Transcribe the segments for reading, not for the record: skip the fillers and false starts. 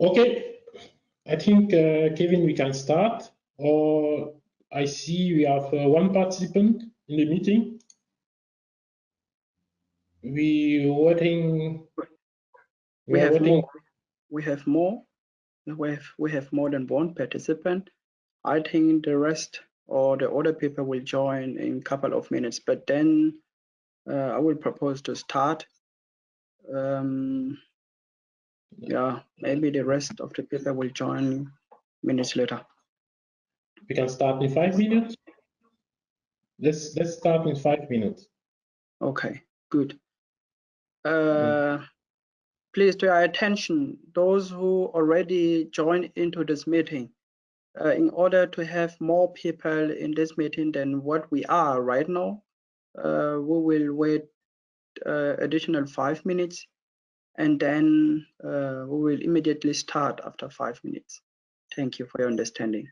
Okay, I think, Kevin, we can start. Or I see we have one participant in the meeting. We waiting. We have more. We have more than one participant. I think the rest or the other people will join in a couple of minutes, but then I will propose to start. Yeah, maybe the rest of the people will join minutes later. We can start in 5 minutes. Let's start in 5 minutes. Okay, good. Please, to your attention, those who already joined into this meeting, in order to have more people in this meeting than what we are right now, we will wait additional 5 minutes, and then we will immediately start after 5 minutes. Thank you for your understanding.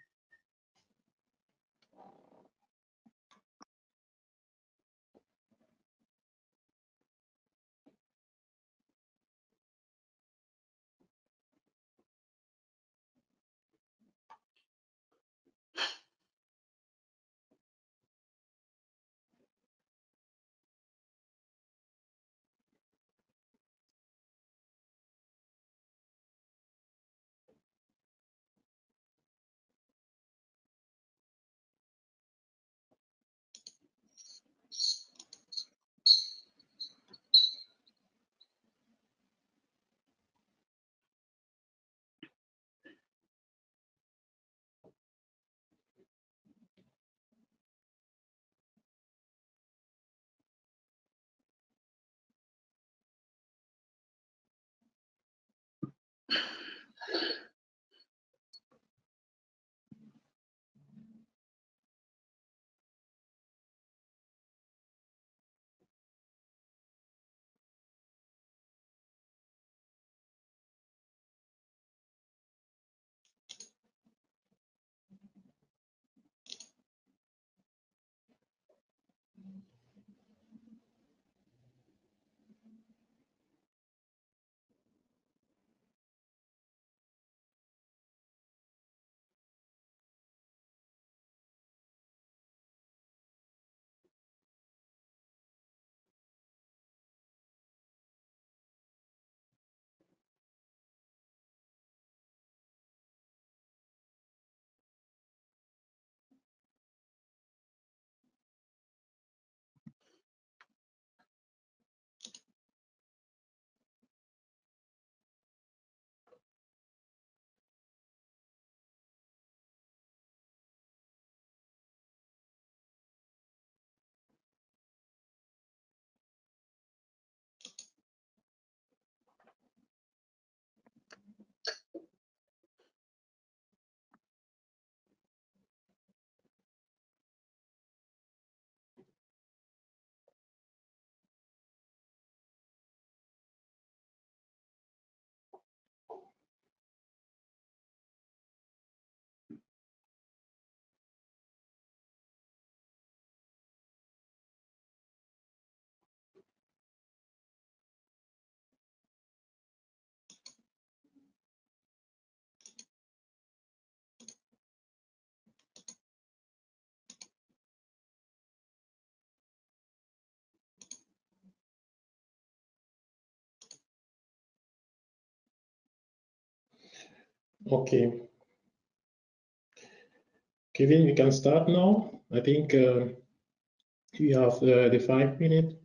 Okay. Kevin, we can start now. I think we have the 5 minutes.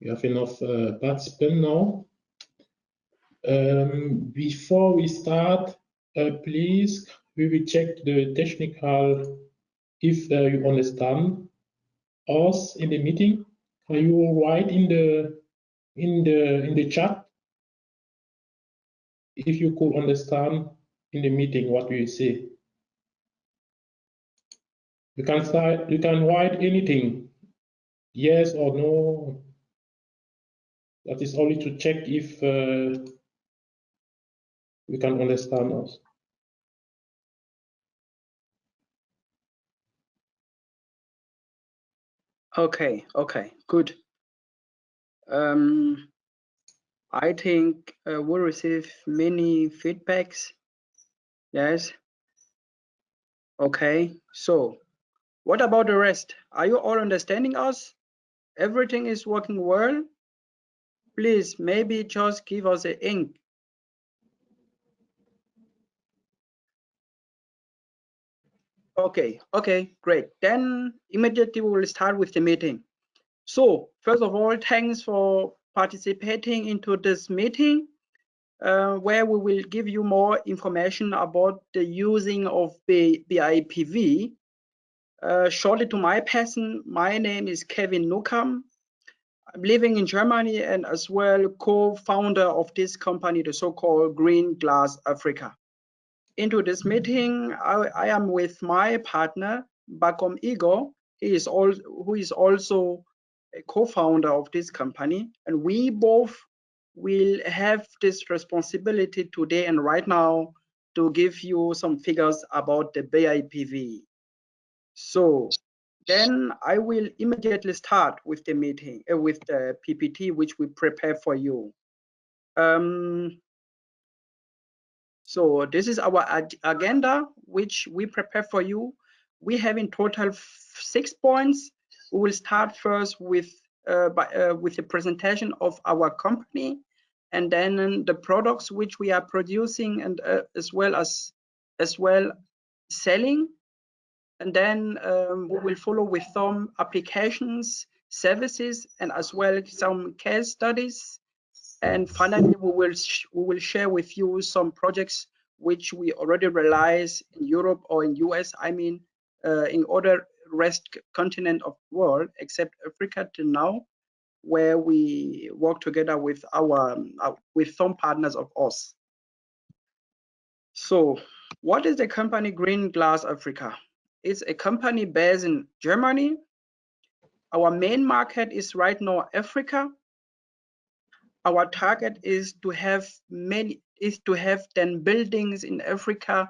We have enough participants now. Before we start, please, we will check the technical, if you understand us in the meeting. Can you write in the chat if you could understand in the meeting what we say? You can start, you can write anything, yes or no. That is only to check if you can understand us. Okay, good. I think we'll receive many feedbacks Yes. Okay. So what about the rest? Are you all understanding us? Everything is working well? Please, maybe just give us a ink. Okay, great. Then immediately we will start with the meeting. So first of all, thanks for participating into this meeting, where we will give you more information about the using of BIPV. Shortly to my person, my name is Kevin Newcomb. I'm living in Germany and as well co-founder of this company, the so-called Green Glass Africa. Into this meeting, I am with my partner, Bakom Igor, who is also a co-founder of this company. And we both will have this responsibility today and right now to give you some figures about the BIPV. So then I will immediately start with the meeting, with the PPT, which we prepare for you. So this is our agenda, which we prepare for you. We have in total 6 points. We will start first with the presentation of our company, and then the products which we are producing, and as well selling. And then we will follow with some applications, services, and as well some case studies. And finally, we will share with you some projects which we already realize in Europe or in US. I mean, in other rest continent of the world except Africa till now, where we work together with with some partners of us. So, what is the company Green Glass Africa? It's a company based in Germany. Our main market is right now Africa. Our target is to have 10 buildings in Africa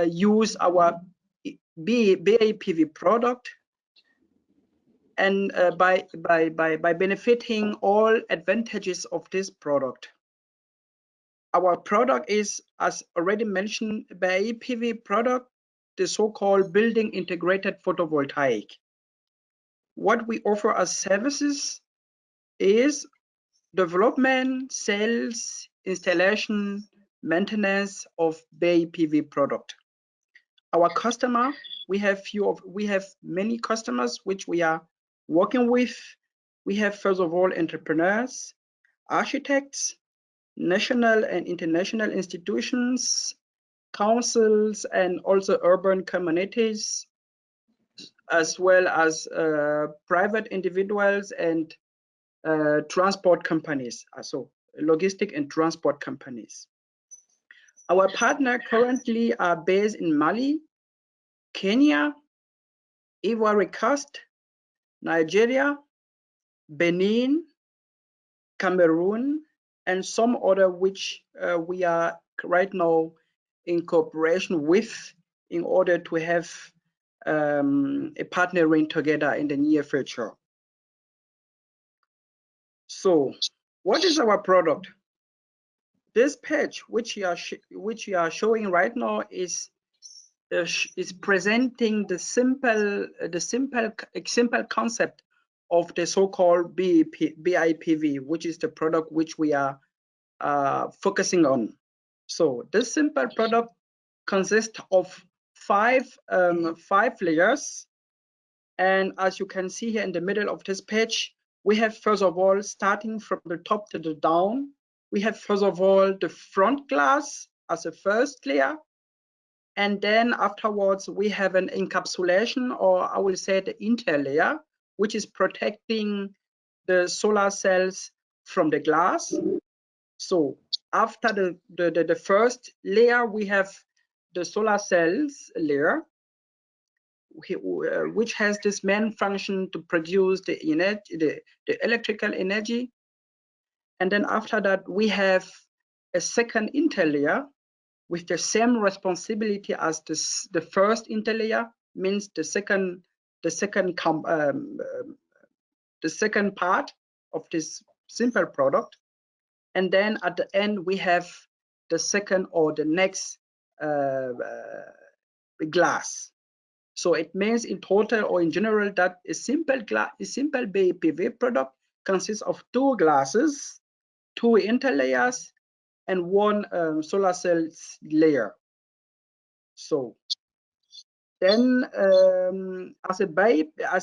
use our BIPV product, and by benefiting all advantages of this product. Our product is, as already mentioned, BIPV product, the so-called building integrated photovoltaic. What we offer as services is development, sales, installation, maintenance of BIPV product. Our customer, we have many customers which we are working with. We have first of all entrepreneurs, architects, national and international institutions, councils, and also urban communities, as well as private individuals and transport companies, so logistic and transport companies. Our partner currently are based in Mali, Kenya, Ivory Coast, Nigeria, Benin, Cameroon, and some other which we are right now in cooperation with in order to have a partnering together in the near future. So, what is our product? This page, which you are showing right now, is presenting the simple concept of the so-called BIPV, which is the product which we are focusing on. So this simple product consists of five layers, and as you can see here in the middle of this page, we have first of all, starting from the top to the down, we have first of all the front glass as a first layer, and then afterwards we have an encapsulation, or I will say the interlayer, which is protecting the solar cells from the glass. So after the first layer, we have the solar cells layer, which has this main function to produce the electrical energy. And then after that, we have a second interlayer with the same responsibility as the first interlayer, means the second part of this simple product. And then at the end, we have the second or the next glass. So it means in total or in general that a simple BIPV product consists of 2 glasses, 2 interlayers, and 1 solar cells layer. So then as a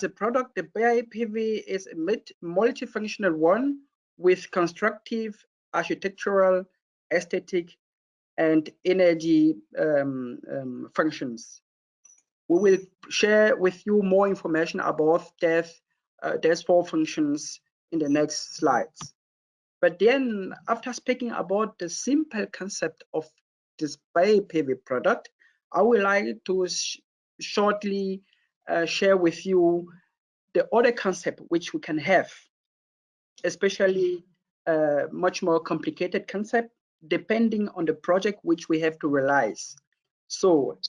product, the BIPV is a multifunctional one with constructive, architectural, aesthetic, and energy functions. We will share with you more information about these 4 functions in the next slides. But then, after speaking about the simple concept of this BIPV product, I would like to shortly share with you the other concept which we can have, especially much more complicated concept depending on the project which we have to realize. So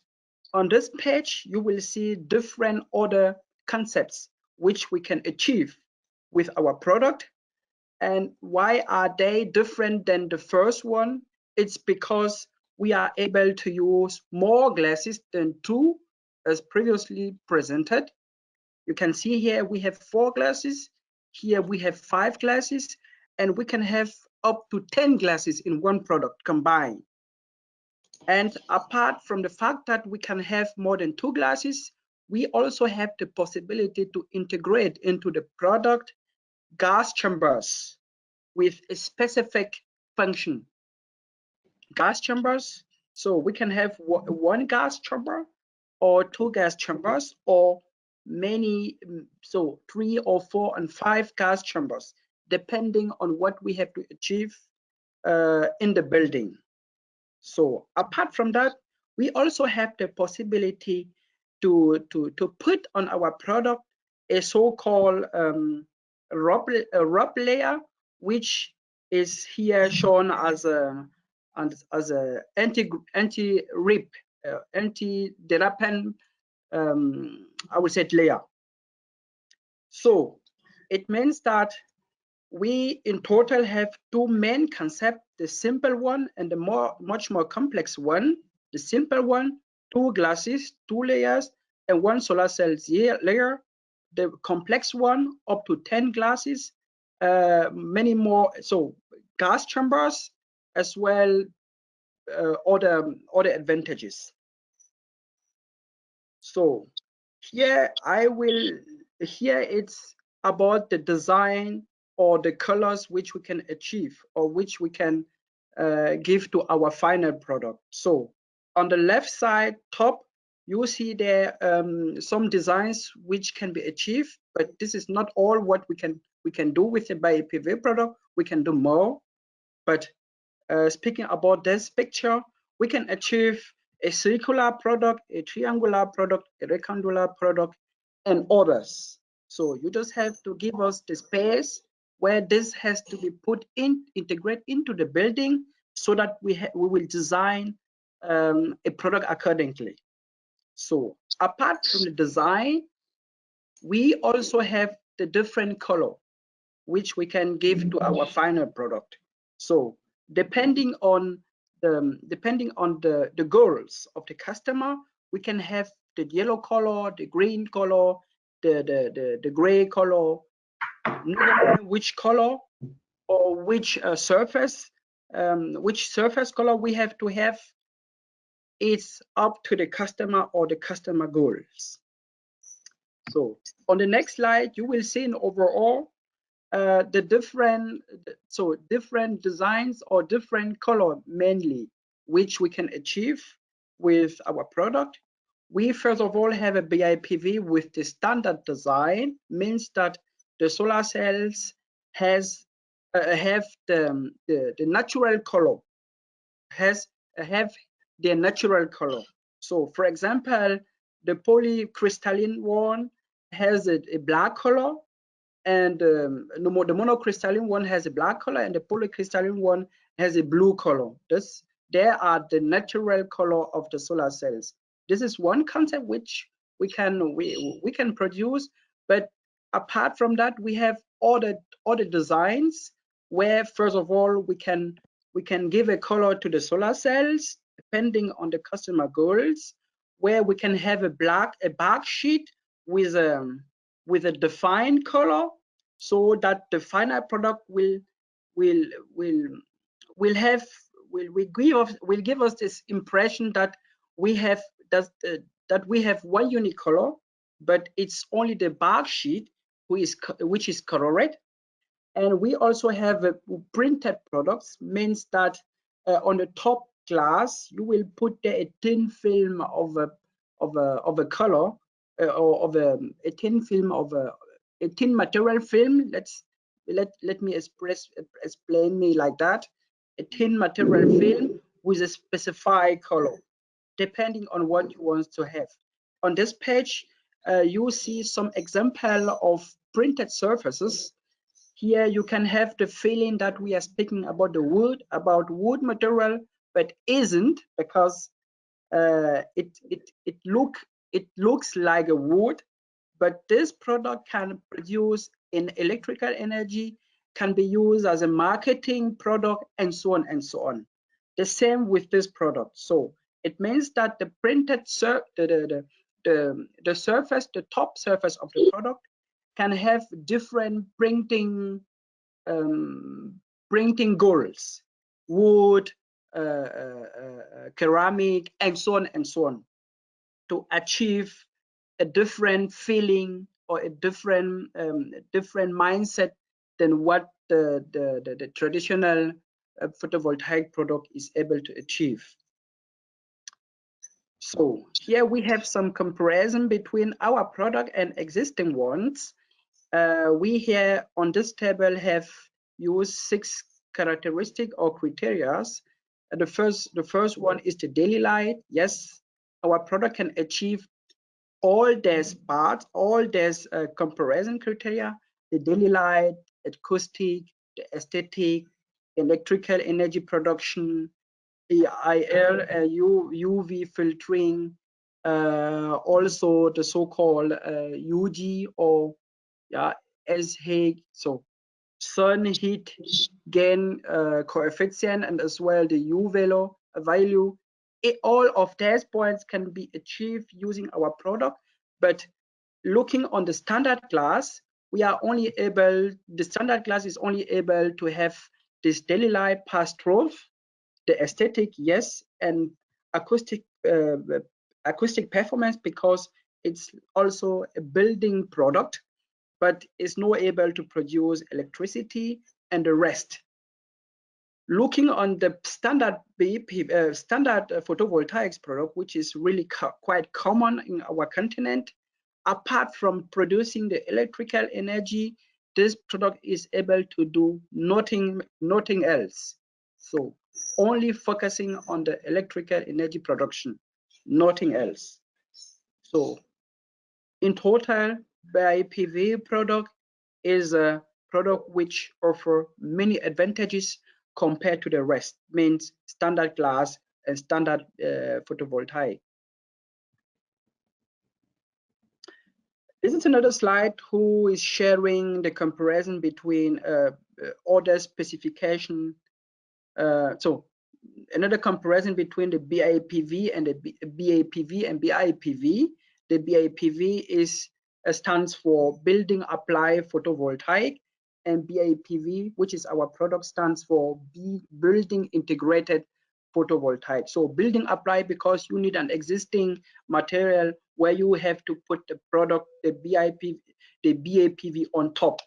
on this page, you will see different other concepts which we can achieve with our product. And why are they different than the first one? It's because we are able to use more glasses than 2 as previously presented. You can see here we have 4 glasses, here we have 5 glasses, and we can have up to 10 glasses in one product combined. And apart from the fact that we can have more than 2 glasses, we also have the possibility to integrate into the product gas chambers with a specific function. Gas chambers, so we can have 1 gas chamber or 2 gas chambers or many, so 3 or 4 and 5 gas chambers, depending on what we have to achieve in the building. So apart from that, we also have the possibility to put on our product a so-called rub layer, which is here shown as a anti-rip, anti-derapan, I would say, layer. So it means that we in total have 2 main concepts, the simple one and the much more complex one. The simple one, 2 glasses, 2 layers, and 1 solar cells layer. The complex one, up to 10 glasses, many more, so gas chambers, as well other advantages. So here it's about the design or the colors which we can achieve or which we can give to our final product. So on the left side top, you see there some designs which can be achieved, but this is not all what we can do with the BIPV product. We can do more, but speaking about this picture, we can achieve a circular product, a triangular product, a rectangular product, and others. So you just have to give us the space where this has to be integrate into the building so that we will design a product accordingly. So apart from the design, we also have the different color which we can give to our final product. So depending on the goals of the customer, we can have the yellow color, the green color, the gray color, which color or which surface color we have to have. It's up to the customer or the customer goals. So on the next slide, you will see in overall the different designs or different color mainly which we can achieve with our product. We first of all have a BIPV with the standard design, means that the solar cells have the natural color, have their natural color. So for example, the polycrystalline one has a black color, and the monocrystalline one has a black color, and the polycrystalline one has a blue color. They are the natural color of the solar cells. This is one concept which we can produce, but apart from that, we have other designs where first of all we can give a color to the solar cells depending on the customer goals, where we can have a bar sheet with a defined color, so that the final product will give us this impression that we have one unique color, but it's only the bar sheet which is colored. And we also have printed products, means that on the top glass you will put a thin film of a color, or of a thin film of a thin material film. Let me explain me like that. A thin material film with a specified color, depending on what you want to have. On this page, you see some example of printed surfaces. Here you can have the feeling that we are speaking about wood material, but isn't, because it looks like a wood, but this product can produce in electrical energy, can be used as a marketing product, and so on and so on. The same with this product. So it means that the printed the surface, the top surface of the product, can have different printing goals: wood, ceramic, and so on, to achieve a different feeling or a different mindset than what the traditional photovoltaic product is able to achieve. So here we have some comparison between our product and existing ones. We here on this table have used 6 characteristics or criteria. The first one is the daily light. Yes, our product can achieve all these parts, all these comparison criteria: the daily light, acoustic, the aesthetic, electrical energy production, EIL, UV filtering, also the so-called UG or SH, so sun heat gain coefficient, and as well the U value. All of these points can be achieved using our product, but looking on the standard glass, the standard glass is only able to have this daily light pass through, the aesthetic, yes, and acoustic performance, because it's also a building product, but is not able to produce electricity and the rest. Looking on the standard BIPV, standard photovoltaics product, which is really quite common in our continent, apart from producing the electrical energy, this product is able to do nothing else. So only focusing on the electrical energy production, nothing else. So in total, BIPV product is a product which offer many advantages compared to the rest, means standard glass and standard photovoltaic. This is another slide who is sharing the comparison between order specification. So another comparison between the BIPV and the BIPV and BIPV. The BIPV stands for Building Applied Photovoltaic, and BIPV, which is our product, stands for Building Integrated Photovoltaic. So building applied because you need an existing material where you have to put the product, the BIPV on top.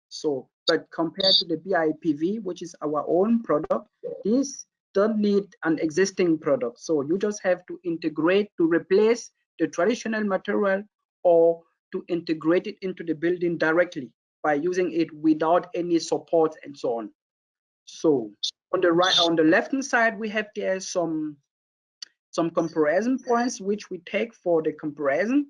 So, but compared to the BIPV, which is our own product, this don't need an existing product. So you just have to integrate to replace the traditional material, or to integrate it into the building directly by using it without any support and so on. So on the left hand side, we have there some comparison points which we take for the comparison,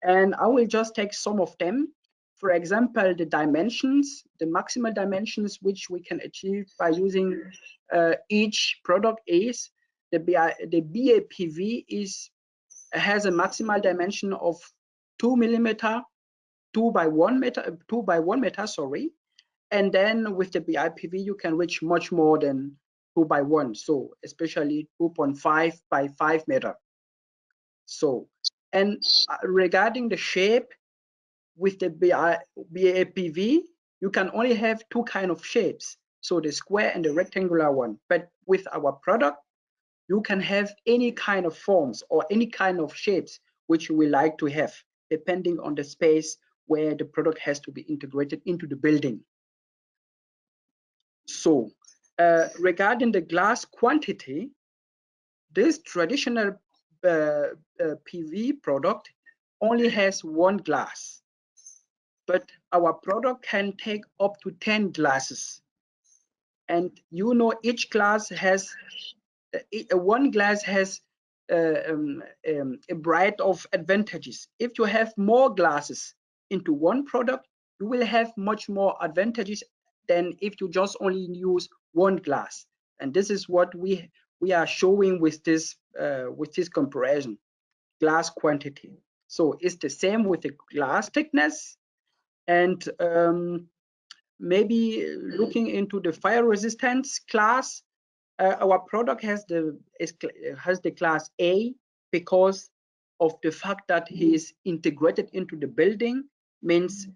and I will just take some of them. For example, the dimensions, the maximal dimensions which we can achieve by using each product is the BIPV has a maximal dimension of 2 millimeter, 2 by 1 meter, sorry. And then with the BIPV, you can reach much more than 2 by 1, so especially 2.5 by 5 meter. So, and regarding the shape, with the BIPV, you can only have 2 kind of shapes, so the square and the rectangular one. But with our product, you can have any kind of forms or any kind of shapes which you would like to have, depending on the space where the product has to be integrated into the building. So, regarding the glass quantity, this traditional PV product only has 1 glass, but our product can take up to 10 glasses. And you know, each glass has, one glass has a bright of advantages. If you have more glasses into one product, you will have much more advantages than if you just only use 1 glass. And this is what we are showing with this comparison, glass quantity. So it's the same with the glass thickness, and maybe looking into the fire resistance class. Our product has the class A because of the fact that he is integrated into the building. Means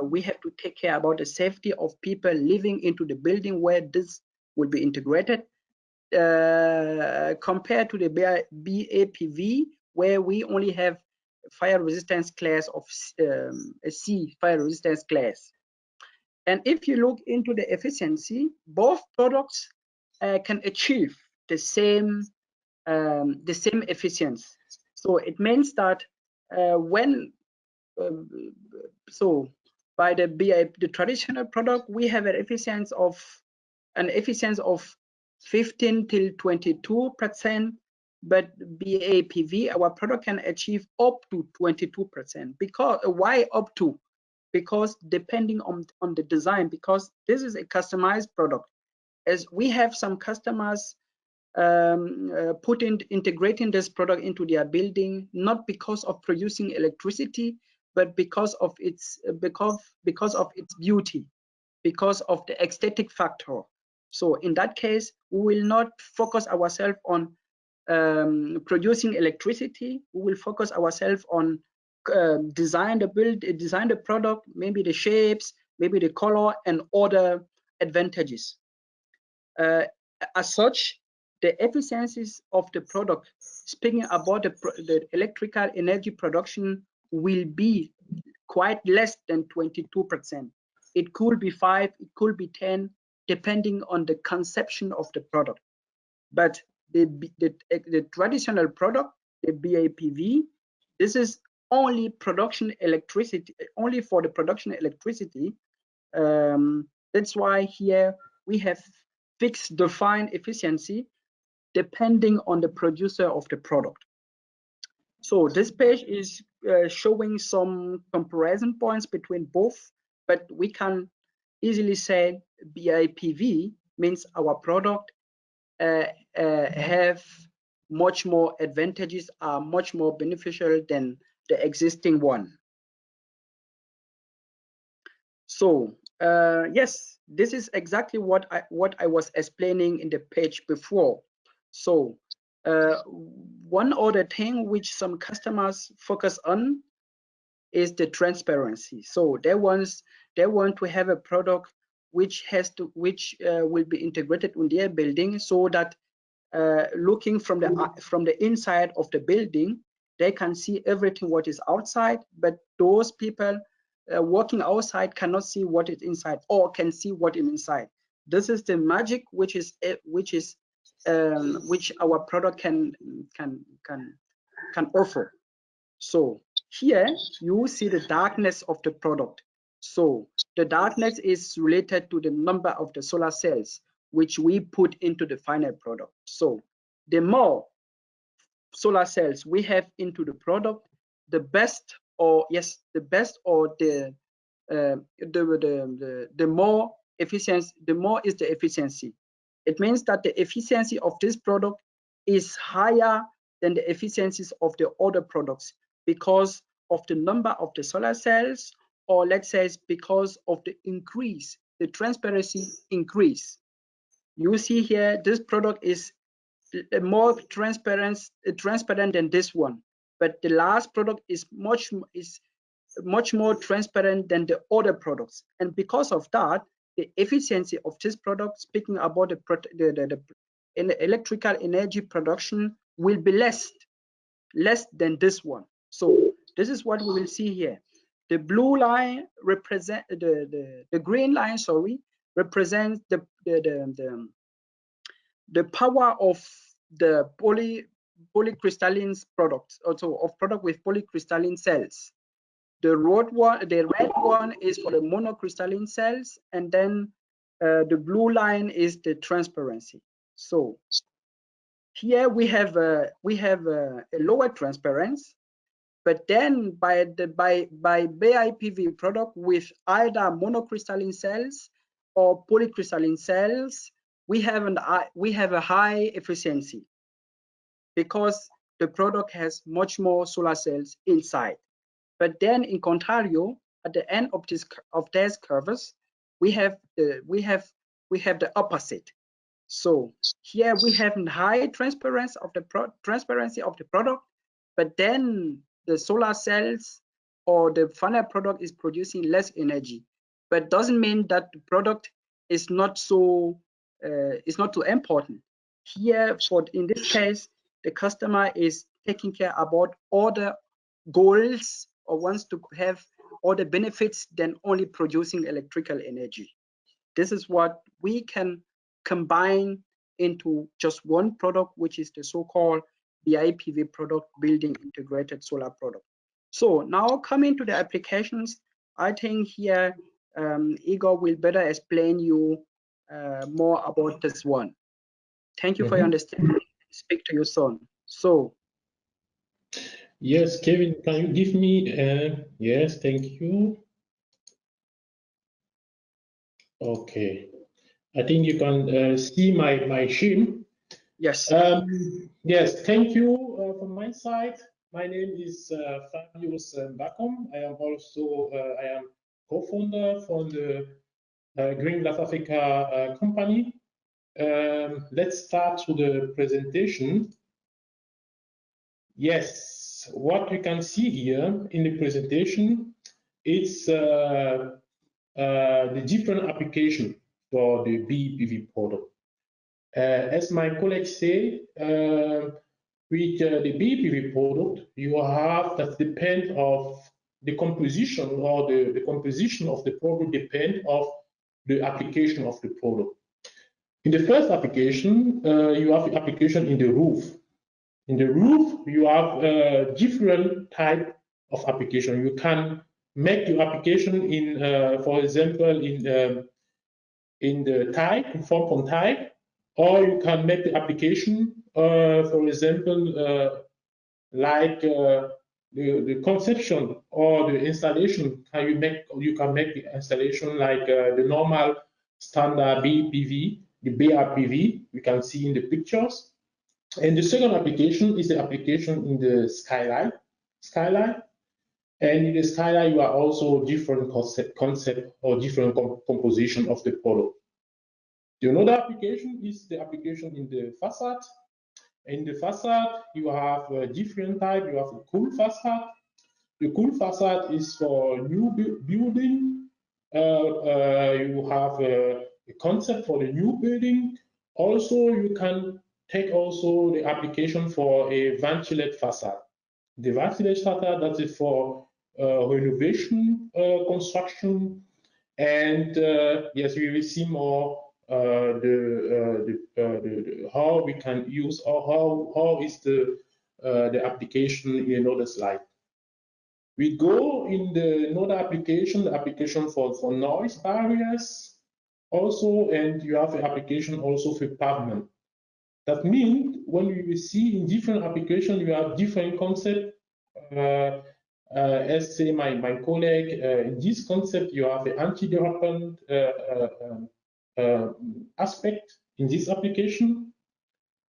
we have to take care about the safety of people living into the building where this will be integrated, compared to the BIPV, where we only have fire resistance class of a C, fire resistance class. And if you look into the efficiency, both products can achieve the same efficiency. So it means that when so by the traditional product, we have an efficiency of 15 till 22%, but BIPV, our product can achieve up to 22%. Because why up to? Because depending on the design, because this is a customized product. As we have some customers integrating this product into their building, not because of producing electricity, but because of its beauty, because of the aesthetic factor. So in that case, we will not focus ourselves on producing electricity. We will focus ourselves on design the product, maybe the shapes, maybe the color, and other advantages. As such, the efficiencies of the product, speaking about the electrical energy production, will be quite less than 22%. It could be 5, it could be 10, depending on the conception of the product. But the traditional product, the BIPV, this is only production electricity, only for the production electricity. That's why here we have fixed defined efficiency depending on the producer of the product. So this page is showing some comparison points between both, but we can easily say BIPV means our product have much more advantages, are much more beneficial than the existing one. So yes, this is exactly what I was explaining in the page before. So one other thing which some customers focus on is the transparency. So they want to have a product which will be integrated in their building, so that looking from the inside of the building, they can see everything what is outside, but those people working outside cannot see what is inside, or can see what is inside. This is the magic which our product can offer. So here you see the darkness of the product. So the darkness is related to the number of the solar cells which we put into the final product. So the more solar cells we have into the product, the more efficiency, the more is the efficiency. It means that the efficiency of this product is higher than the efficiencies of the other products because of the number of the solar cells, or let's say it's because of the transparency increase. You see here, this product is more transparent than this one, but the last product is much more transparent than the other products, and because of that, the efficiency of this product, speaking about the electrical energy production, will be less than this one. So this is what we will see here. The blue line represent the green line, sorry, represents the power of the polycrystalline products, also of product with polycrystalline cells. The red one is for the monocrystalline cells, and then the blue line is the transparency. So here we have a lower transparency, but then by BIPV product with either monocrystalline cells or polycrystalline cells, we have a high efficiency because the product has much more solar cells inside. But then in contrario, at the end of these curves, we have the opposite. So here we have a high transparency of the product, but then the solar cells or the final product is producing less energy. But doesn't mean that the product is not so important. Here, in this case, the customer is taking care about other goals or wants to have other benefits than only producing electrical energy. This is what we can combine into just one product, which is the so-called BIPV product, building integrated solar product. So now coming to the applications, I think here Igor will better explain you more about this one. Thank you for your understanding. Speak to your son. So. Yes, Kevin, can you give me, yes, thank you. Okay, I think you can see my screen. Yes. Yes, thank you from my side. My name is Fabius Bakom. I am also I am co-founder from the Green Glass Africa company. Let's start with the presentation. Yes, what you can see here in the presentation is the different application for the BIPV product. As my colleagues say, with the BIPV product, you have that depend of the composition, or the composition of the product depend of the application of the product. In the first application, you have the application in the roof. In the roof, you have different type of application. You can make your application in, for example, in the type, in form from type, or you can make the application, for example, like the conception or the installation. You can make the installation like the normal standard BIPV, the BIPV you can see in the pictures. And the second application is the application in the skylight. And in the skylight, you are also different concept or different composition of the product. The another application is the application in the facade. In the facade, you have a different type. You have a cool facade. The cool facade is for new building. You have a concept for the new building. Also, you can take also the application for a ventilated facade. The ventilated facade, that is for renovation construction. And yes, we will see more how we can use, or how is the application in another slide. We go in the another application, the application for noise barriers also, and you have the application also for pavement. That means when we see in different applications, you have different concepts. As say my colleague, in this concept, you have the anti-derapant aspect in this application.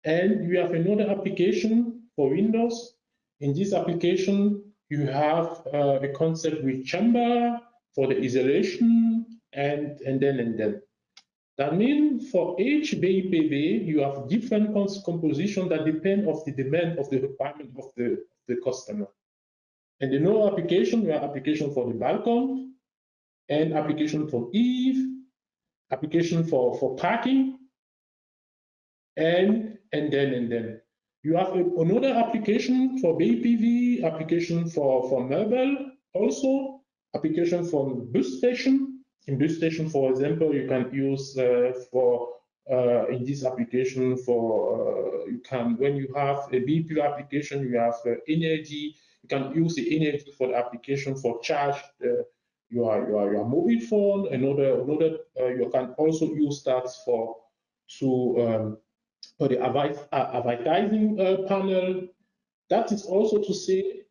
And you have another application for windows. In this application, you have a concept with chamber for the isolation and then. That means for each BIPV, you have different composition that depend of the demand of the requirement of the customer. And the no application, we have application for the balcony, and application for eave, application for parking, and then. You have another application for BIPV, application for mobile, also application for bus station. In bus station, for example, you can use in this application for you can, when you have a BIPV application, you have energy. You can use the energy for the application for charge your mobile phone. Another you can also use that for the advertising panel. That is also to say,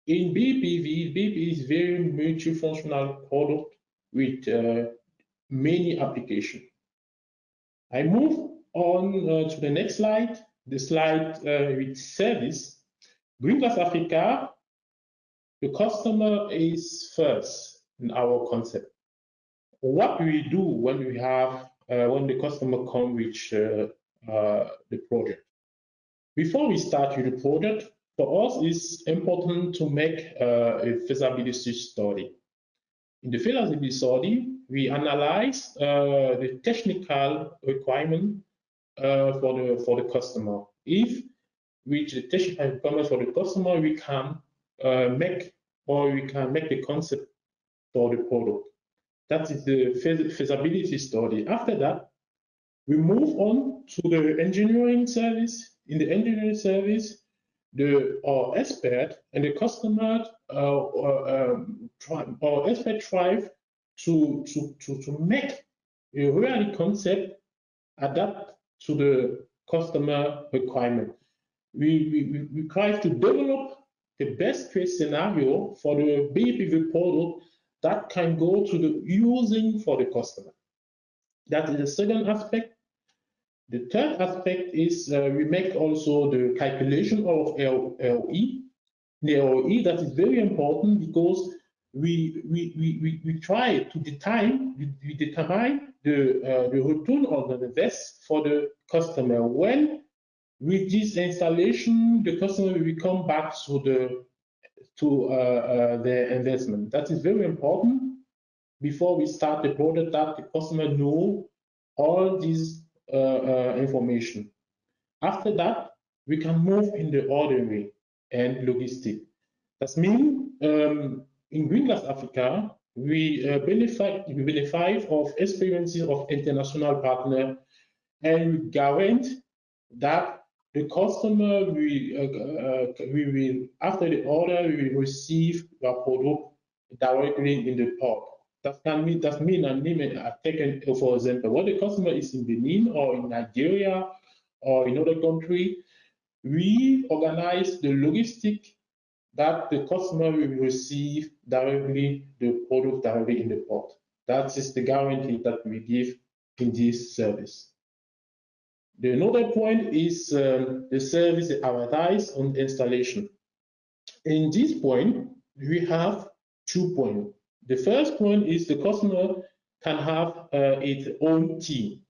in BIPV is very multifunctional product with many applications. I move on to the next slide, the slide with service. Greengrass Africa, the customer is first in our concept. What do we do when we have when the customer comes with the project? Before we start with the project, for us it's important to make a feasibility study. In the feasibility study, we analyze the technical requirement for the customer. If with the technical requirement for the customer, we can make the concept for the product. That is the feasibility study. After that, we move on to the engineering service. In the engineering service, our expert and the customer our expert try to make a real concept adapt to the customer requirement. We try to develop the best case scenario for the BIPV product that can go to the using for the customer. That is the second aspect. The third aspect is we make also the calculation of LOE. The LOE, that is very important because we try to determine the return on the invest for the customer. When with this installation, the customer will come back to the investment. That is very important before we start the product, that the customer know all these information. After that, we can move in the ordering and logistic. That means in Greengrass Africa, we benefit of experiences of international partner, and we guarantee that the customer will after the order we will receive the product directly in the port. That means I take for example, when the customer is in Benin or in Nigeria or in other country, we organize the logistic that the customer will receive directly the product directly in the port. That is the guarantee that we give in this service. The another point is the service advertised on installation. In this point, we have 2 points. The first point is the customer can have its own team.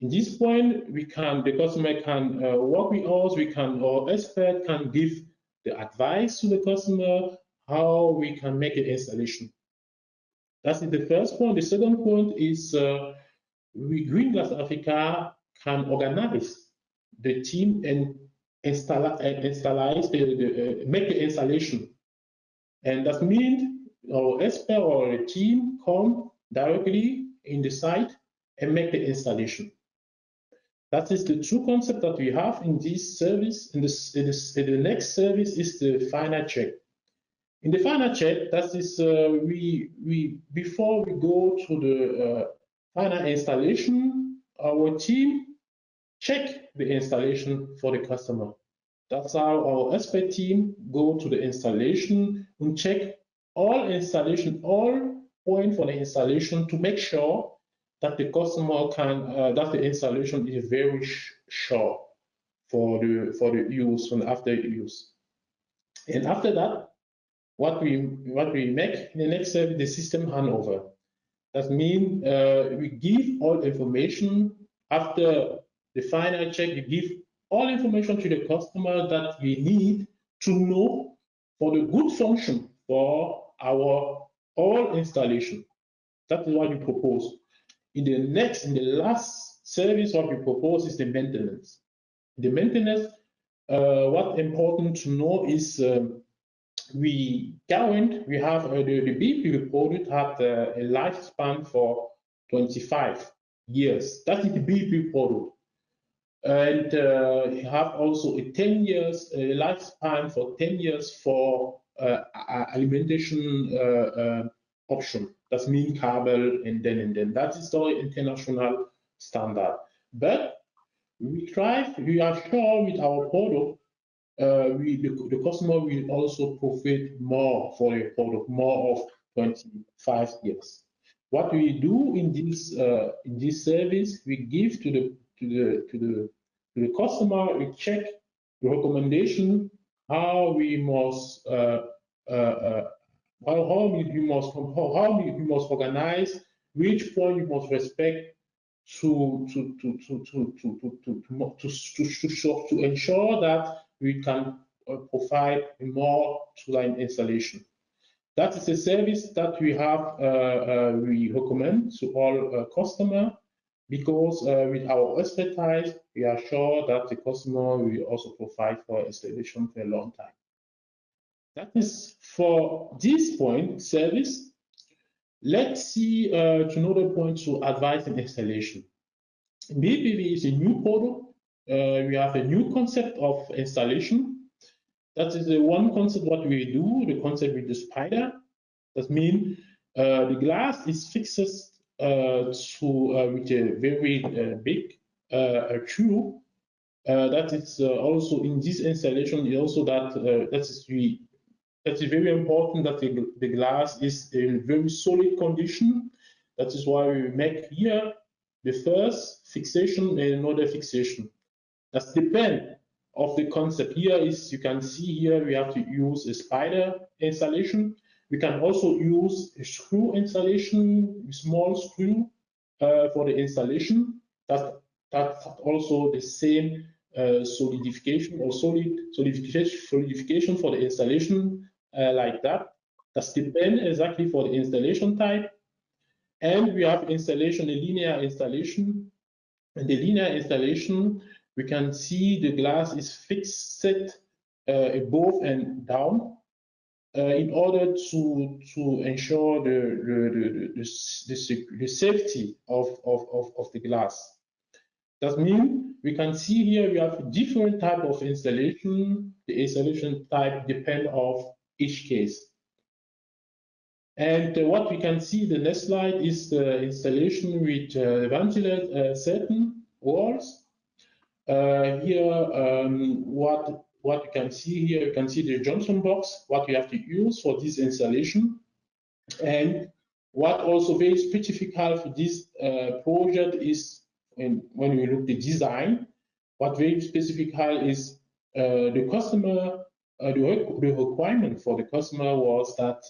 In this point, the customer can work with us. Our expert can give the advice to the customer how we can make an installation. That is the first point. The second point is Greengrass Africa can organize the team and make the installation. And that means our expert or a team come directly in the site and make the installation. That is the two concepts that we have in this service. The next service is the final check. In the final check, that is before we go to the final installation, our team check the installation for the customer. That's how our expert team go to the installation and check all points for the installation to make sure that the customer that the installation is very sure for the use and after use. And after that, what we make in the next service, the system handover. That means we give all information after the final check. We give all information to the customer that we need to know for the good function for our all installation. That is what we propose. In the last service, what we propose is the maintenance. The maintenance, what's important to know is we have the BIPV product had a lifespan for 25 years. That is the BIPV product. And you have also a 10 years lifespan for 10 years for alimentation option. That means cable and then. That is the international standard. But we are sure with our product, the customer will also profit more for a product, more of 25 years. What we do in this service, we give to the customer, we check the recommendation, how we must organize, which point you must respect to ensure that we can provide more to-line installation. That is a service that we have. We recommend to all customers because with our expertise, we are sure that the customer will also provide for installation for a long time. That is for this point service. Let's see to another point to advice and installation. BIPV is a new product. We have a new concept of installation. That is the one concept what we do, the concept with the spider. That means the glass is fixed with a very big tube. That is also in this installation. Also that is very important that the glass is in very solid condition. That is why we make here the first fixation and another fixation. That depends of the concept. Here is, you can see here, we have to use a spider installation. We can also use a screw installation, a small screw for the installation. That's also the same solidification or solidification for the installation like that. That depends exactly for the installation type. And we have installation, a linear installation. In the linear installation, we can see the glass is fixed above and down in order to ensure the safety of the glass. That means we can see here we have different type of installation. The installation type depends on each case. And what we can see the next slide is the installation with ventilated certain walls. Here, what you can see here, you can see the junction box, what you have to use for this installation. And what also very specific for this project is, when we look at the design, what very specific is the customer, the requirement for the customer was that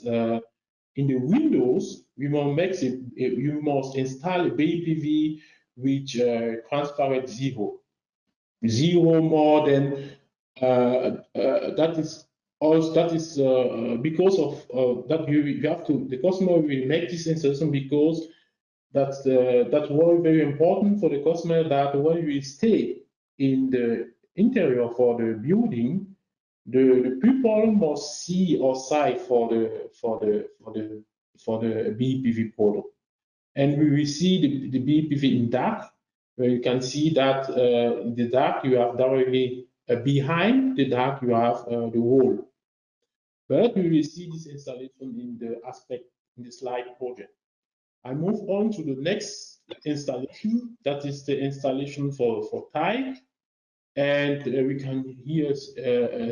in the windows, we must install a BIPV with transparent zero more than that is because of that you have to, the customer will make this installation because that's very important for the customer, that when we stay in the interior for the building, the people must see outside for the BIPV product, and we will see the BIPV in dark, where you can see that in the dark you have directly behind the dark you have the wall. But we will see this installation in the slide project. I move on to the next installation. That is the installation for tile. And we can here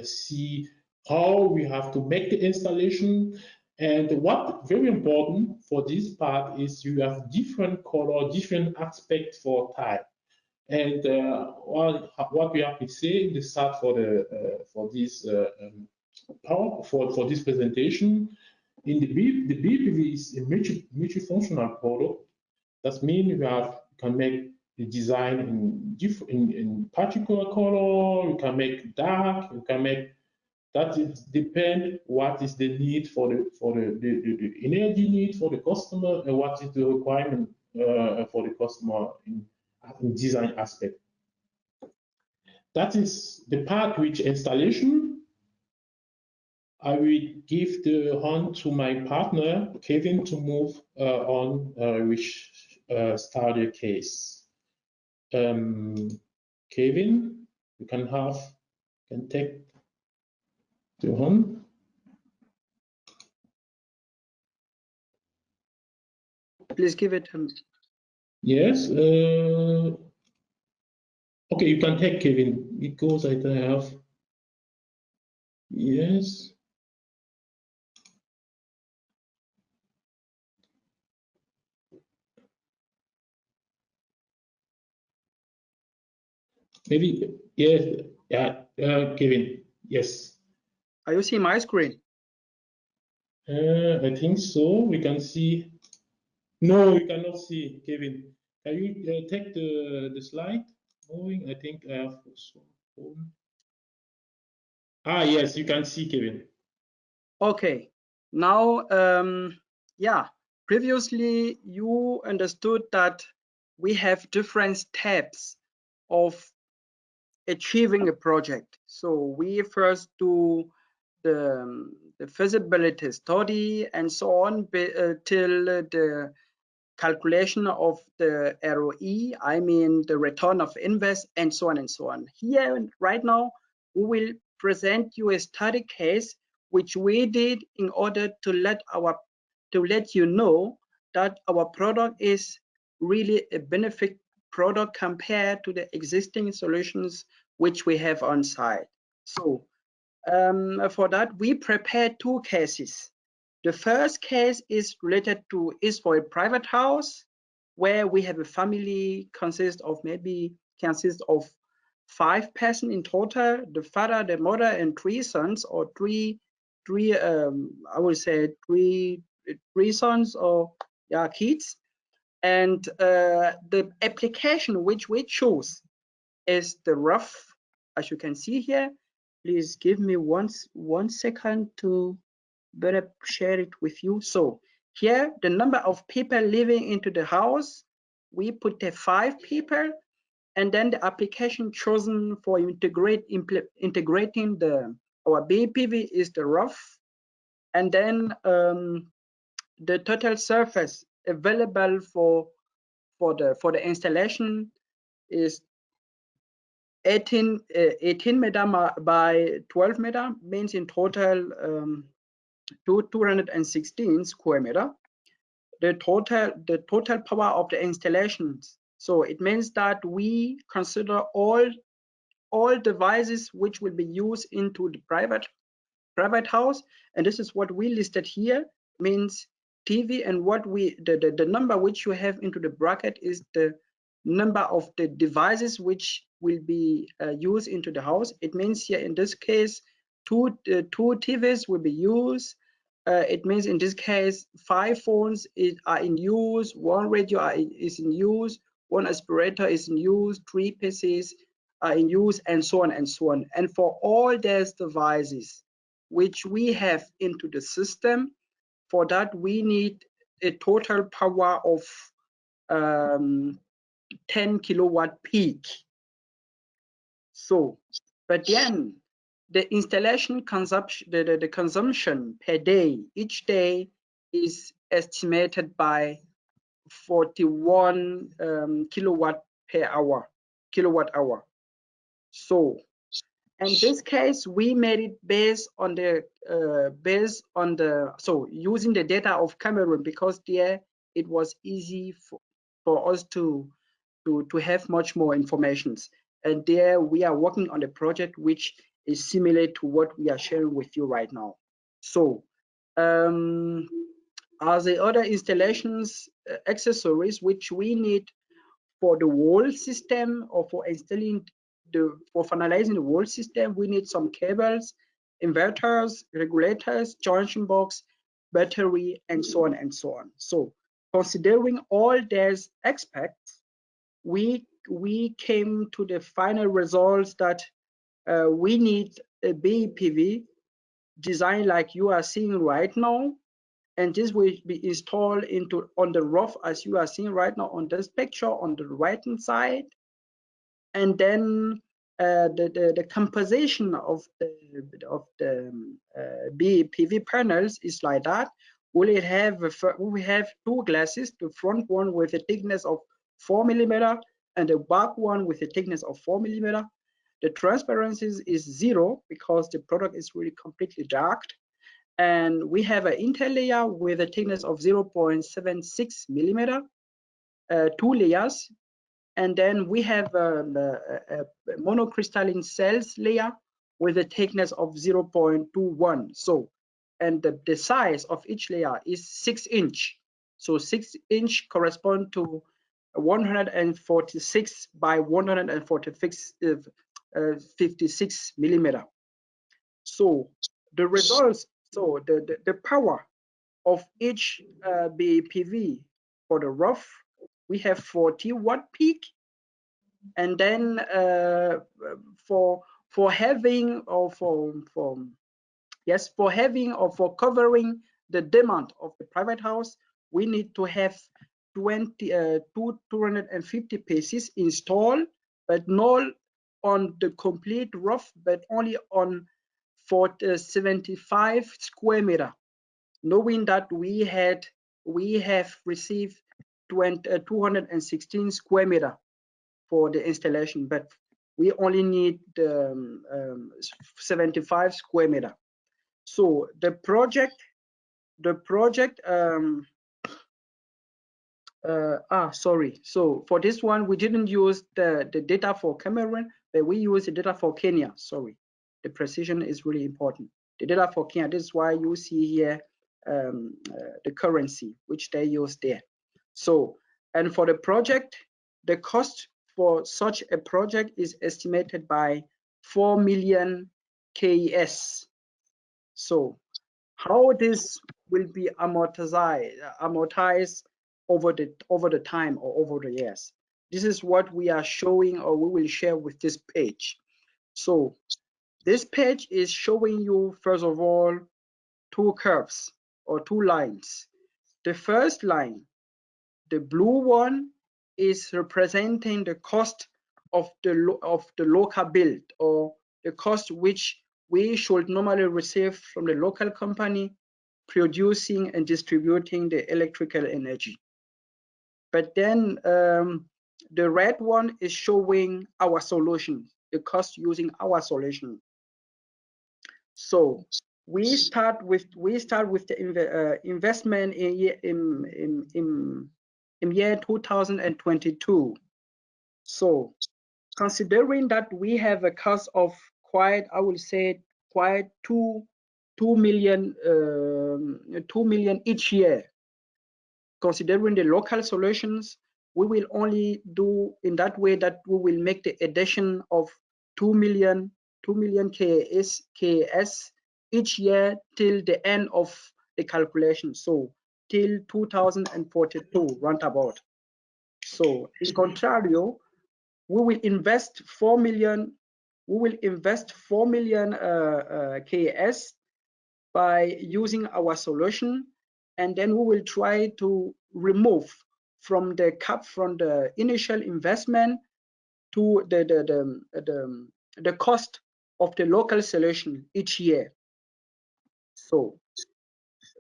see how we have to make the installation. And what very important for this part is you have different color, different aspects for tile. And what we have to say in the start for this this presentation in the BIPV is a multifunctional product. That means you can make the design in particular color. You can make dark. You can make that. It depends what is the need for the energy need for the customer and what is the requirement for the customer in design aspect. That is the part which installation. I will give the hand to my partner, Kevin, to move on which study case. Kevin, you can take the hand. Please give it. Yes. Okay, you can take Kevin because I don't have. Yes. Maybe, yes, yeah, Kevin, yes. Are you seeing my screen? I think so. We can see. No, we cannot see, Kevin. Can you take the slide moving? I think I have some. Ah, yes, you can see, Kevin. Okay. Now, yeah, previously you understood that we have different steps of achieving a project. So we first do the feasibility study and so on till the calculation of the ROE, I mean the return of invest, and so on and so on. Here right now, we will present you a study case which we did in order to let you know that our product is really a benefit product compared to the existing solutions which we have on site. So for that, we prepared two cases. The first case is for a private house where we have a family consists of 5 persons in total: the father, the mother, and 3 sons, or three I would say three sons or kids. And the application which we choose is the roof, as you can see here. Please give me one second to better share it with you. So here, the number of people living into the house, we put the 5 people, and then the application chosen for integrating our BIPV is the roof, and then the total surface available for the installation is 18 meter by 12 meter, means in total 216 square meter. The total power of the installations. So it means that we consider all devices which will be used into the private house, and this is what we listed here. Means TV, and what the number which you have into the bracket is the number of the devices which will be used into the house. It means here in this case two TVs will be used. It means in this case 5 phones are in use, 1 radio is in use, 1 aspirator is in use, 3 PCs are in use, and so on and so on. And for all these devices which we have into the system, for that we need a total power of 10 kilowatt peak. So, but then the installation consumption, the consumption per day, each day is estimated by 41 kilowatt hour. So, in this case, we made it based on the using the data of Cameroon, because there it was easy for us to have much more information. And there we are working on a project which is similar to what we are sharing with you right now. So as the other installations accessories which we need for the wall system, or for installing for finalizing the wall system, we need some cables, inverters, regulators, junction box, battery, and so on and so on. So considering all these aspects, we came to the final results that we need a BIPV design like you are seeing right now, and this will be installed into on the roof as you are seeing right now on this picture on the right hand side. And then the composition of the BIPV panels is like that. We have two glasses, the front one with a thickness of 4 millimeter and the back one with a thickness of 4 millimeter. The transparency is 0 because the product is really completely dark. And we have an interlayer with a thickness of 0.76 millimeter, 2 layers. And then we have a monocrystalline cells layer with a thickness of 0.21. So, and the size of each layer is 6 inch. So 6 inch correspond to 146 by 146 56 millimeter. So the results, so the power of each BIPV for the roof, we have 40 watt peak, and then for having or for covering the demand of the private house, we need to have 250 pieces installed, but not on the complete roof, but only on 75 square meter, knowing that we have received 216 square meter for the installation, but we only need 75 square meter. So the project sorry. So for this one, we didn't use the data for Cameroon, but we use the data for Kenya. Sorry, the precision is really important. The data for Kenya, this is why you see here the currency which they use there. So, and for the project, the cost for such a project is estimated by 4 million KES. So how this will be amortized over the time or over the years. This is what we are showing, or we will share with this page. So this page is showing you, first of all, two curves or two lines. The first line, the blue one, is representing the cost of the local build, or the cost which we should normally receive from the local company producing and distributing the electrical energy. But then the red one is showing our solution, the cost using our solution. So we start with the investment in year 2022. So considering that we have a cost of quite, I will say, quite 2 million each year. Considering the local solutions, we will only do in that way that we will make the addition of 2 million KS each year till the end of the calculation. So till 2042 roundabout. So in contrario, we will invest 4 million. We will invest 4 million KS by using our solution, and then we will try to remove from the initial investment to the cost of the local solution each year. So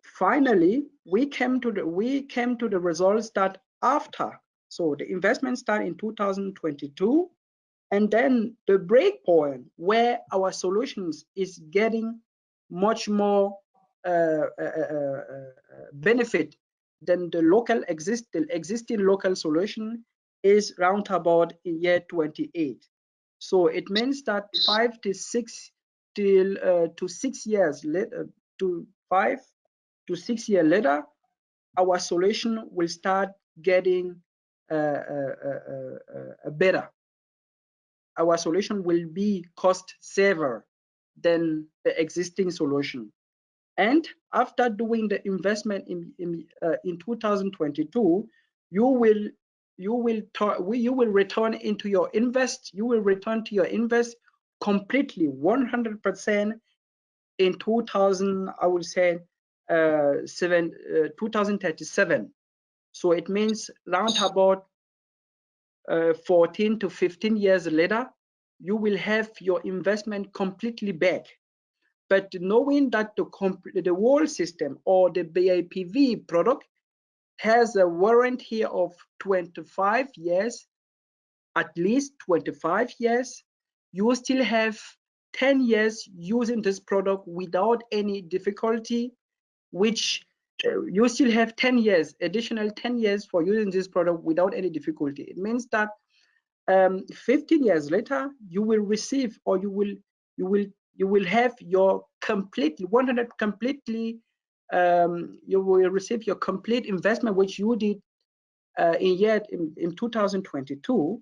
finally, we came to the results that after, so the investment started in 2022, and then the break point where our solutions is getting much more benefit than the existing local solution is roundabout in year 28. So it means that 5 to 6 to 6 years later, to 5 to 6 years later, our solution will start getting better. Our solution will be cost saver than the existing solution. And after doing the investment in 2022, you will return into your invest. You will return to your invest completely 100% in 2000. I would say 2037. So it means round about 14 to 15 years later, you will have your investment completely back. But knowing that the whole system or the BIPV product has a warranty of 25 years, at least 25 years, you still have 10 years using this product without any difficulty, which you still have 10 years, additional 10 years for using this product without any difficulty. It means that 15 years later, you will receive, or you will have your completely 100 completely. You will receive your complete investment which you did in 2022,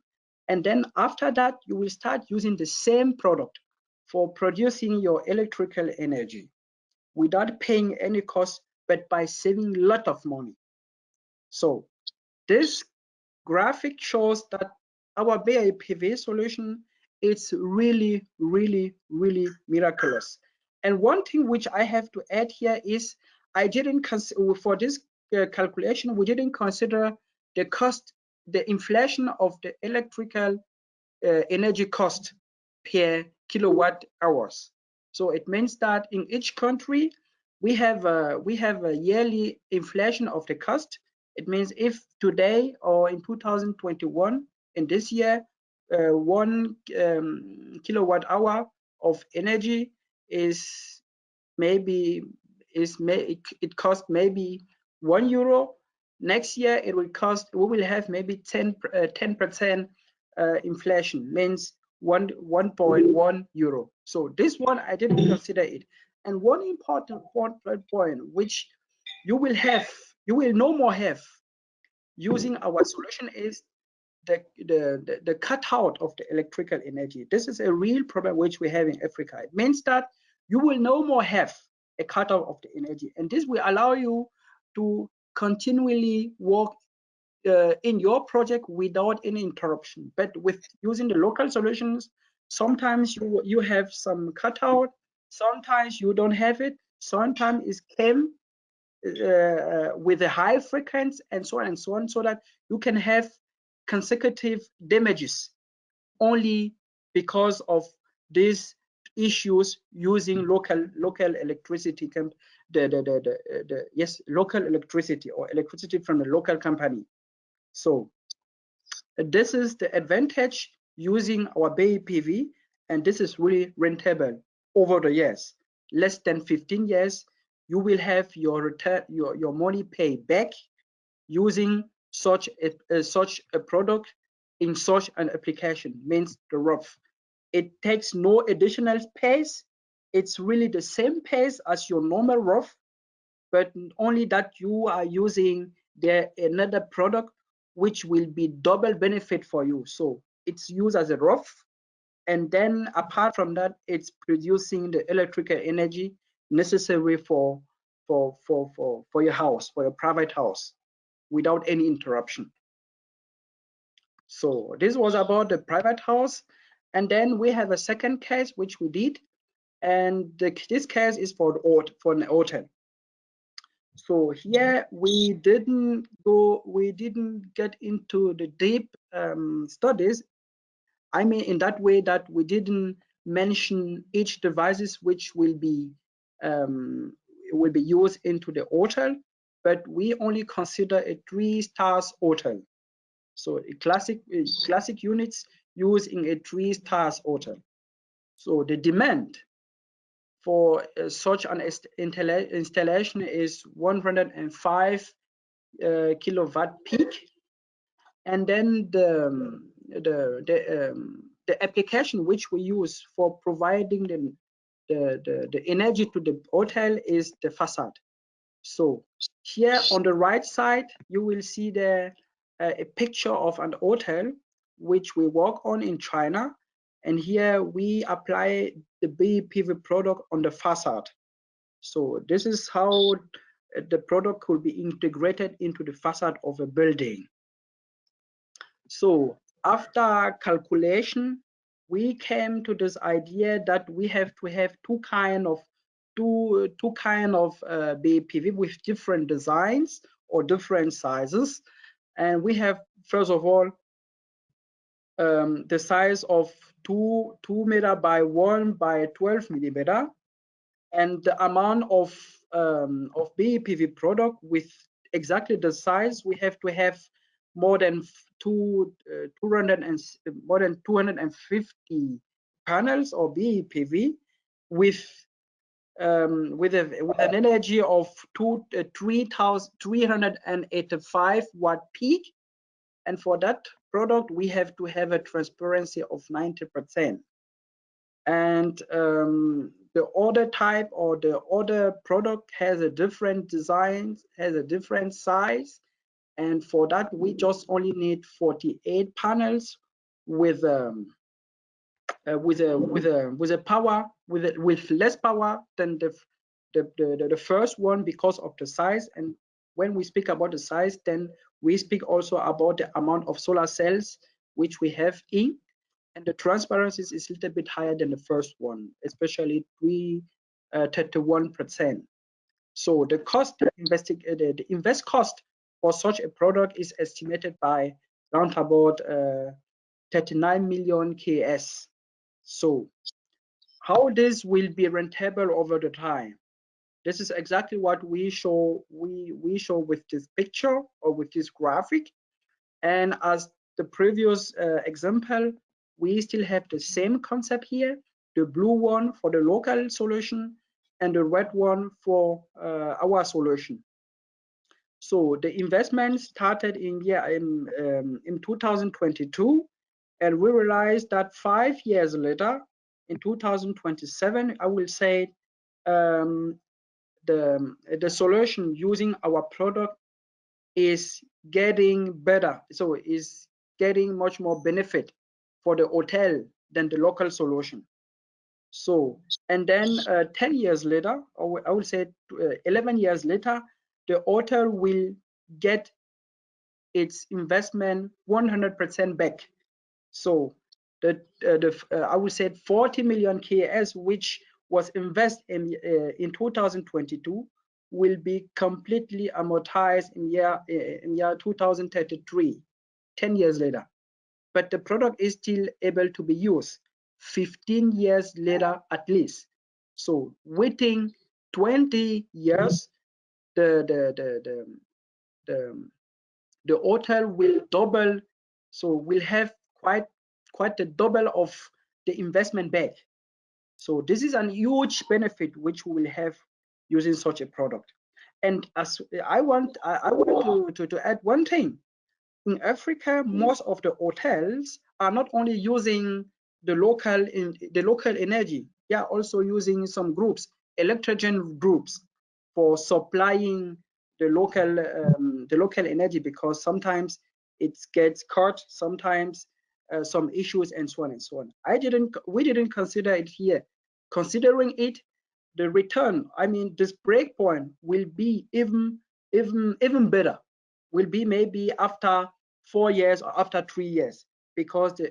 and then after that you will start using the same product for producing your electrical energy without paying any cost, but by saving a lot of money. So this graphic shows that our BIPV solution is really, really, really miraculous. And one thing which I have to add here is I didn't consider for this calculation, we didn't consider the cost, the inflation of the electrical energy cost per kilowatt hours. So it means that in each country we have a yearly inflation of the cost. It means if today or in 2021 in this year 1 kilowatt hour of energy is maybe it costs maybe €1. Next year it will cost, we will have maybe 10% inflation, means 1.1 euro. So this one I didn't consider it. And one important point which you will no more have using our solution is the cutout of the electrical energy. This is a real problem which we have in Africa. It means that you will no more have a cutout of the energy, and this will allow you to continually work in your project without any interruption. But with using the local solutions, sometimes you have some cutout, sometimes you don't have it, sometimes it came with a high frequency, and so on and so on, so that you can have consecutive damages only because of these issues using local electricity, local electricity or electricity from the local company. So this is the advantage using our BIPV, and this is really rentable over the years. Less than 15 years, you will have your return, your money paid back using such a product in such an application. Means the roof. It takes no additional space. It's really the same pace as your normal roof, but only that you are using another product which will be double benefit for you. So it's used as a roof, and then apart from that, it's producing the electrical energy necessary for your house, for your private house, without any interruption. So this was about the private house, and then we have a second case which we did, and this case is for an hotel. So here we didn't get into the deep studies. I mean, in that way that we didn't mention each devices which will be used into the hotel, but we only consider a 3-star hotel. So classic units used in a 3-star hotel. So the demand for such an installation is 105 kilowatt peak, and then the application which we use for providing the energy to the hotel is the facade. So here on the right side you will see a picture of an hotel which we work on in China, and here we apply the BIPV product on the facade. So this is how the product could be integrated into the facade of a building. So after calculation, we came to this idea that we have to have two kind of BIPV with different designs or different sizes. And we have, first of all, the size of 2 meter by 1 by 12 millimeter, and the amount of BIPV product with exactly the size. We have to have more than 250 panels or BIPV with an energy of 3,385 watt peak, and for that product we have to have a transparency of 90%. And the order type or the order product has a different design, has a different size, and for that we just only need 48 panels with less power than the first one because of the size. And when we speak about the size, then we speak also about the amount of solar cells which we have in, and the transparency is a little bit higher than the first one, especially 31%. So the cost, the invest cost for such a product is estimated by around about 39 million KS. So how this will be rentable over the time? This is exactly what we show. We show with this picture or with this graphic. And as the previous example, we still have the same concept here: the blue one for the local solution and the red one for our solution. So the investment started in 2022, and we realized that 5 years later, in 2027, I will say, the solution using our product is getting better. So is getting much more benefit for the hotel than the local solution. So, and then 10 years later, or I would say 11 years later, the hotel will get its investment 100% back. So I would say 40 million KS, which was invested in 2022, will be completely amortized in year 2033, 10 years later. But the product is still able to be used 15 years later at least. So within 20 years, the hotel will double. So we'll have quite the double of the investment back. So this is a huge benefit which we will have using such a product. And as I want to add one thing. In Africa, most of the hotels are not only using the local energy, they are also using some groups, electrogen groups, for supplying the local energy, because sometimes it gets cut, sometimes some issues, and so on and so on. We didn't consider it here. Considering it, the return, I mean, this breakpoint will be even better. Will be maybe after 4 years or after 3 years, because the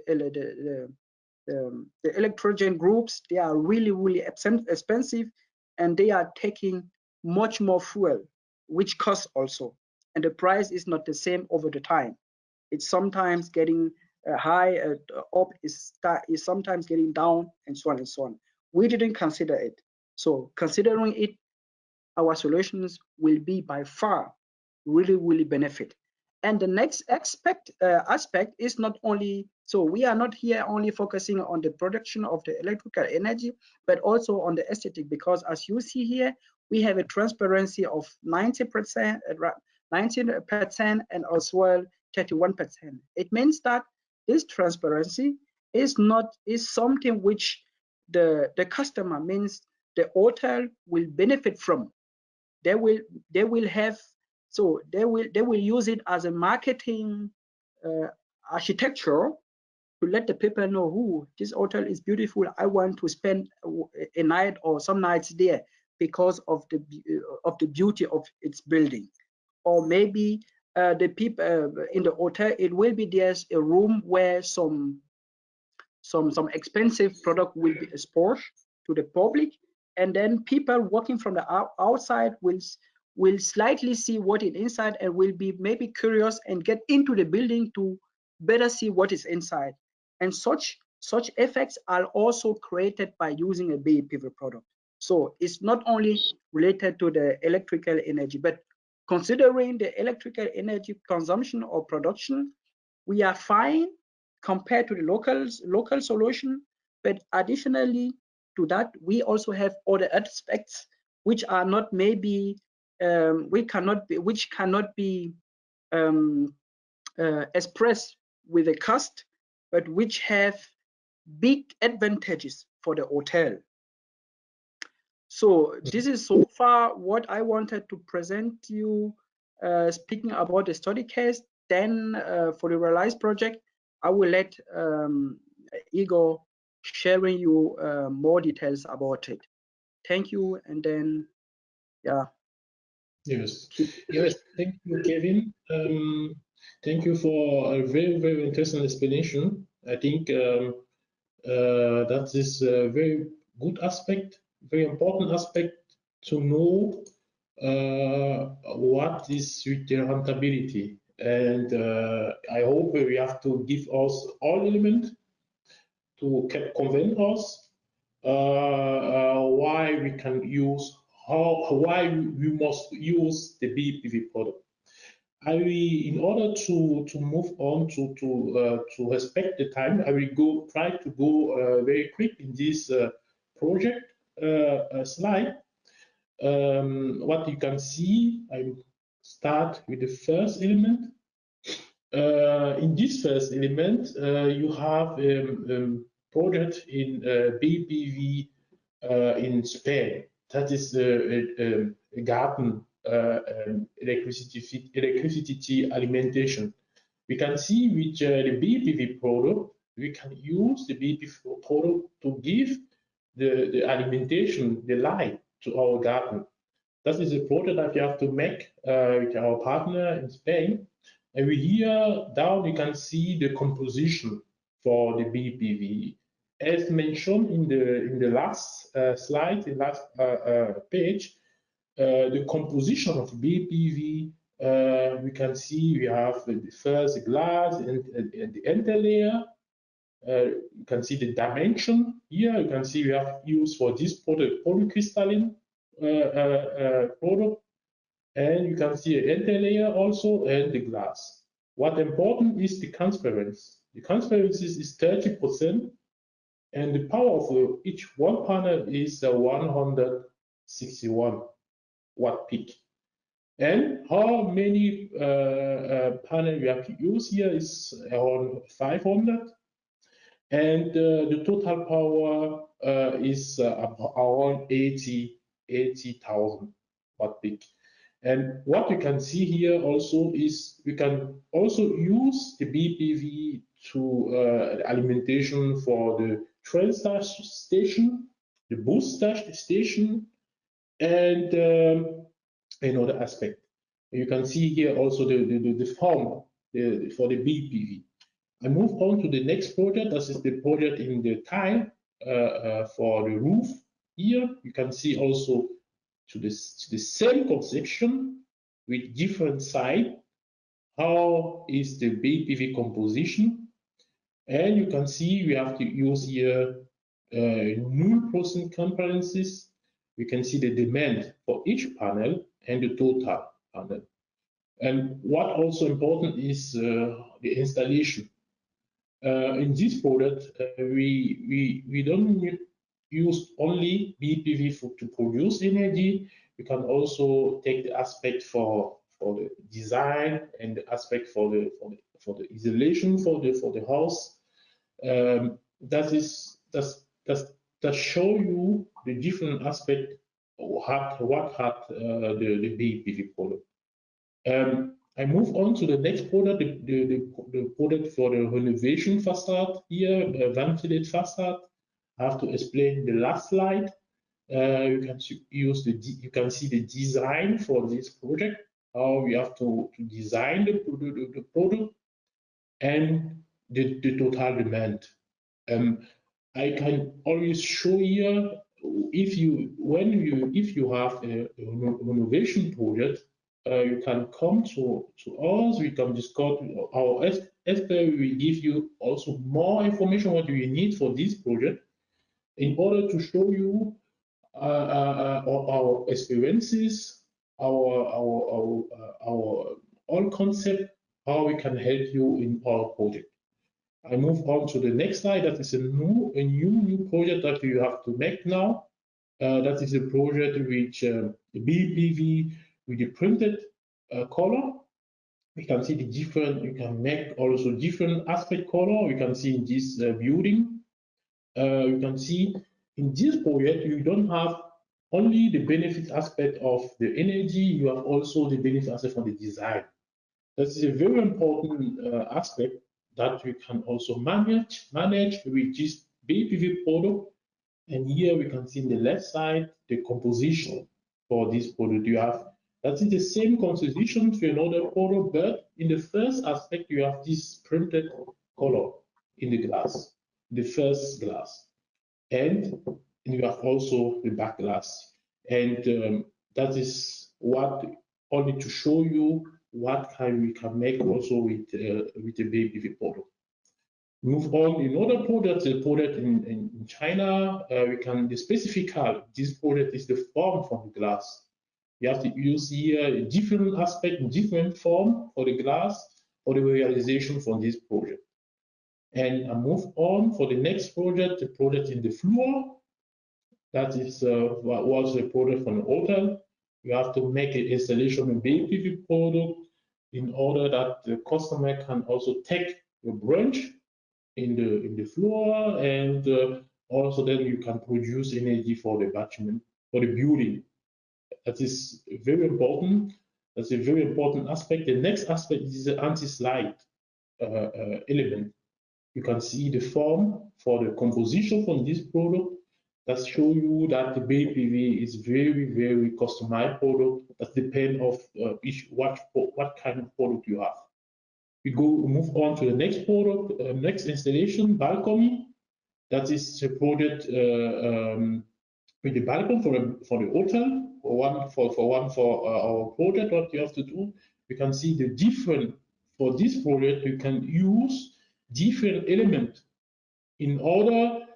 electrogen groups, they are really expensive, and they are taking much more fuel, which costs also, and the price is not the same over the time. It's sometimes getting high, up, is sometimes getting down, and so on and so on. We didn't consider it. So considering it, our solutions will be by far really benefit. And the next aspect is not only, so we are not here only focusing on the production of the electrical energy, but also on the aesthetic, because as you see here, we have a transparency of 90%, 19%, and as well 31%. It means that this transparency is something which the customer, means the hotel, will benefit from. They will have, so they will use it as a marketing architecture to let the people know, who this hotel is beautiful, I want to spend a night or some nights there, because of the beauty of its building. Or maybe the people in the hotel, it will be there's a room where some expensive product will be exposed to the public, and then people walking from the outside will slightly see what is inside and will be maybe curious and get into the building to better see what is inside. And such effects are also created by using a BIPV product. So it's not only related to the electrical energy, but considering the electrical energy consumption or production, we are fine compared to the local solution. But additionally to that, we also have other aspects which are not maybe which cannot be expressed with a cost, but which have big advantages for the hotel. So this is so far what I wanted to present to you, speaking about the study case. Then for the realize project, I will let Igor sharing you more details about it. Thank you, and then yeah. Yes, thank you, Kevin. Thank you for a very, very interesting explanation. I think that is a very good aspect, very important aspect to know what is with the rentability. And I hope we have to give us all elements to convince us why we can use, why we must use the BIPV product. In order to move on to respect the time, I will try to go very quick in this project slide. What you can see, I start with the first element. In this first element, you have project in BIPV in Spain. That is a garden electricity alimentation. We can see with the BIPV product, we can use the BIPV product to give the alimentation, the light to our garden. That is a project that we have to make with our partner in Spain. And here down you can see the composition for the BIPV. As mentioned in the last slide, the last page, the composition of BIPV, we can see we have the first glass and the interlayer. You can see the dimension here. You can see we have used for this product polycrystalline product, and you can see an interlayer also and the glass. What important is the transparency. The transparency is 30%, and the power of each one panel is 161 watt peak. And how many panels we have to use here is around 500. And the total power is around 80,000 watt peak. And what you can see here also is we can also use the BIPV to alimentation for the train station, the bus station, and another aspect. You can see here also the form for the BIPV. I move on to the next project. This is the project in the tile for the roof. Here you can see also to the same conception with different side. How is the BIPV composition? And you can see we have to use here 0% comparisons. We can see the demand for each panel and the total panel. And what also important is the installation. In this product, we don't use only BIPV to produce energy. We can also take the aspect for the design and the aspect for the isolation for the house. That show you the different aspect what had the BIPV product. I move on to the next product, the product for the renovation facade here, ventilated facade. I have to explain the last slide. You can use you can see the design for this project, how we have to design the product, and the total demand. I can always show here if you have a renovation project, you can come to us. We can discuss. Our expert will give you also more information what you need for this project in order to show you our experiences, our all concept, how we can help you in our project. I move on to the next slide. That is a new project that you have to make now. That is a project which BIPV with the printed color. We can see the different. You can make also different aspect color. We can see in this building. You can see in this project you don't have only the benefit aspect of the energy. You have also the benefit aspect from the design. That is a very important aspect that we can also manage with this BIPV product. And here we can see in the left side the composition for this product. You have that is the same composition to another product, but in the first aspect you have this printed color in the glass, the first glass, and you have also the back glass. And that is what only to show you what we can make also with the BIPV product. Move on. Another product, a product in China, we can the specific this product is the form from the glass. You have to use here a different aspect, different form for the glass for the realization from this project. And I move on for the next project, the project in the floor. That is what was a product from the hotel. You have to make an installation of BIPV product in order that the customer can also take a branch in the floor, and also then you can produce energy for the bâtiment, for the building. That is very important. That's a very important aspect. The next aspect is the anti-slide element. You can see the form for the composition from this product that show you that the BIPV is very customized product that depend of what kind of product you have. We move on to the next product, next installation, balcony. That is supported with the balcony for the hotel. For our project, what you have to do, you can see the different for this project. You can use different elements in order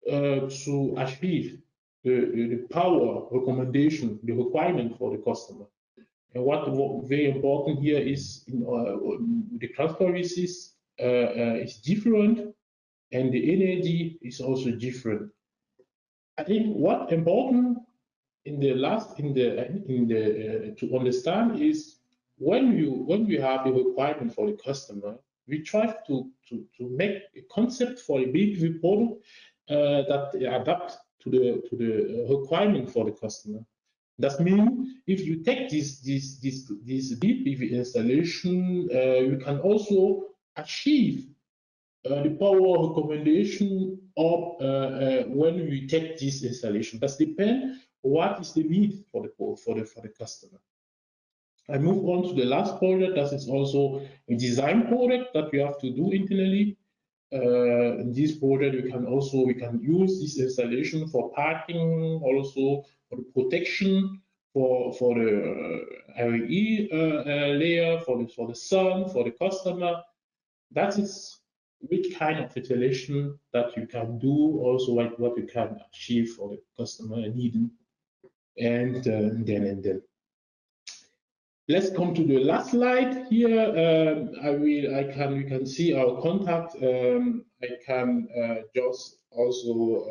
to achieve the power recommendation, the requirement for the customer. And what very important here is the transparency is different, and the energy is also different. I think what important to understand is when we have the requirement for the customer, we try to make a concept for a BIPV product that adapt to the requirement for the customer. That means if you take this BIPV installation, you can also achieve the power recommendation of when we take this installation. That depends what is the need for the customer. I move on to the last project. That is also a design project that we have to do internally. In this project, we can use this installation for parking, also for the protection, for the RE layer, for the sun, for the customer. That is which kind of installation that you can do, also like what you can achieve for the customer needing, and then. Let's come to the last slide here. We can see our contact. I can just also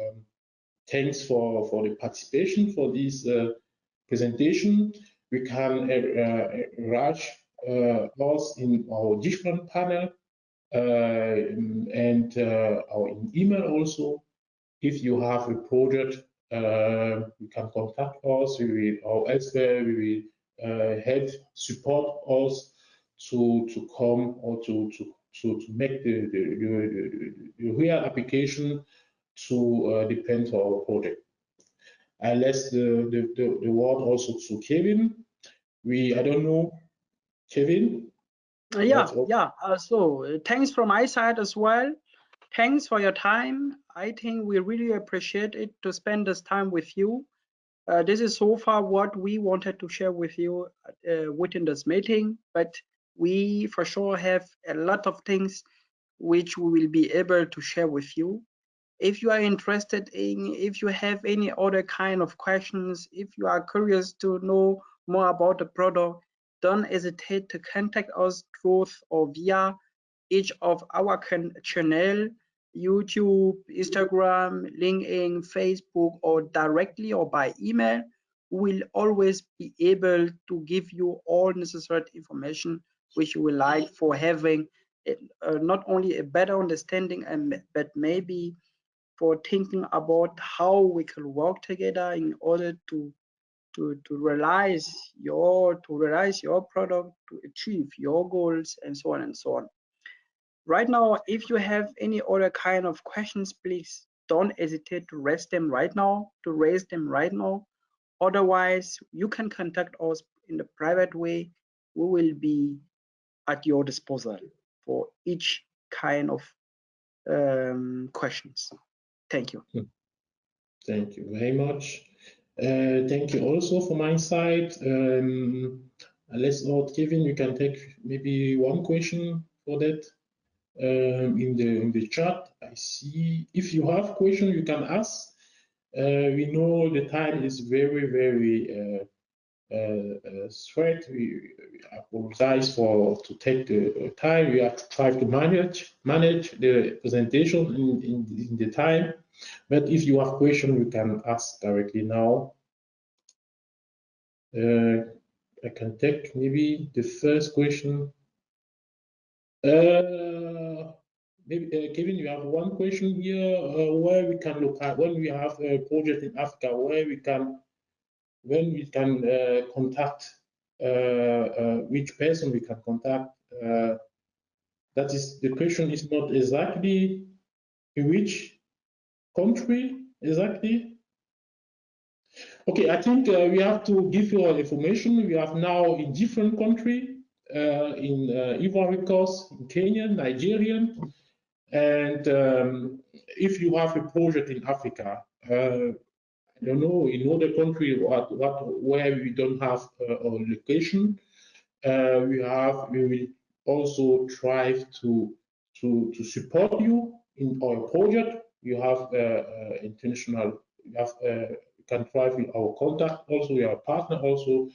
thanks for the participation for this presentation. We can enlarge us in our different panel and our email also. If you have a project, you can contact us. Our expert will help support us to come or to make the real application to depend on our project. I left the word also to Kevin. I don't know, Kevin. Yeah. So thanks from my side as well. Thanks for your time. I think we really appreciate it to spend this time with you. This is so far what we wanted to share with you within this meeting, but we for sure have a lot of things which we will be able to share with you. If you are interested in, if you have any other kind of questions, if you are curious to know more about the product, don't hesitate to contact us through or via each of our channel, YouTube, Instagram, LinkedIn, Facebook, or directly or by email. We'll always be able to give you all necessary information which you will like for having not only a better understanding, but maybe for thinking about how we can work together in order to realize your product, to achieve your goals, and so on and so on. Right now, if you have any other kind of questions, please don't hesitate to raise them right now. Otherwise, you can contact us in the private way. We will be at your disposal for each kind of questions. Thank you. Thank you very much. Thank you also from my side. Let's note, Kevin, you can take maybe one question for that in the chat. I see. If you have question, you can ask. We know the time is very straight. We apologize to take the time. We have to try to manage the presentation in the time. But if you have question, you can ask directly now. I can take maybe the first question. Maybe Kevin, you have one question here where we can look at when we have a project in Africa, when we can contact which person we can contact. That is, the question is not exactly in which country exactly. Okay, I think we have to give you information. We have now in different countries, in Ivory Coast, in Kenya, Nigeria, and if you have a project in Africa, I don't know, in other country where we don't have a location, we will also try to support you in our project. You have intentional. You can try with our contact. Also, we are partner also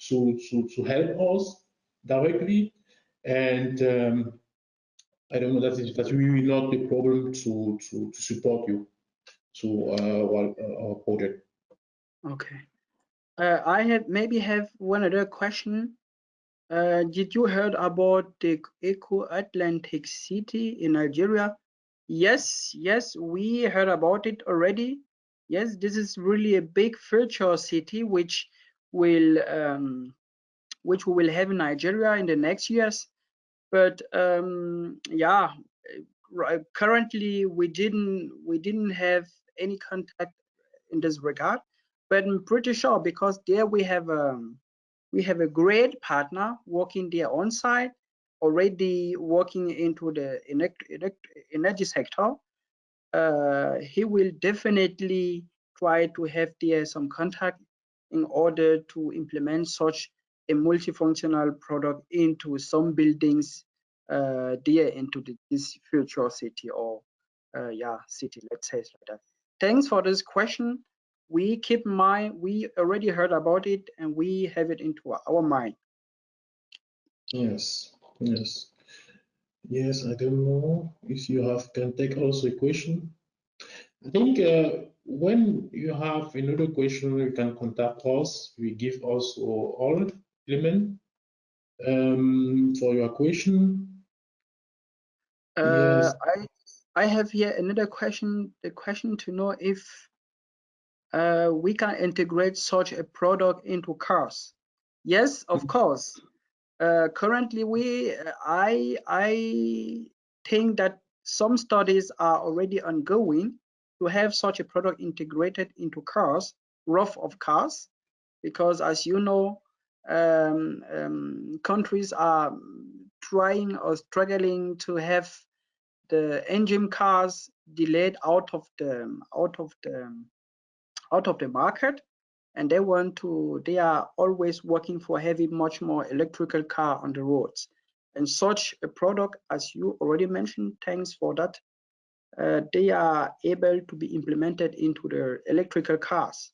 to help us directly. And I don't know that's really not the problem to support you to our project. Okay. I have one other question. Did you heard about the Eco-Atlantic City in Nigeria? Yes, we heard about it already. Yes, this is really a big future city which we will have in Nigeria in the next years. But yeah, currently we didn't have any contact in this regard. But I'm pretty sure because there we have a great partner working there on site, already working into the energy sector. He will definitely try to have there some contact in order to implement such a multifunctional product into some buildings there into this future city or city, let's say it like that. Thanks for this question. We keep in mind, we already heard about it and we have it into our mind. Yes. I don't know if you can take also a question. I think when you have another question, you can contact us. We give also all elements for your question. Yes. I have here another question. The question to know if we can integrate such a product into cars. Yes, of course. Currently, I think that some studies are already ongoing to have such a product integrated into cars. growth of cars, because as you know, countries are trying or struggling to have the engine cars delayed out of the market, and they are always working for having much more electrical car on the roads. And such a product, as you already mentioned, thanks for that, they are able to be implemented into their electrical cars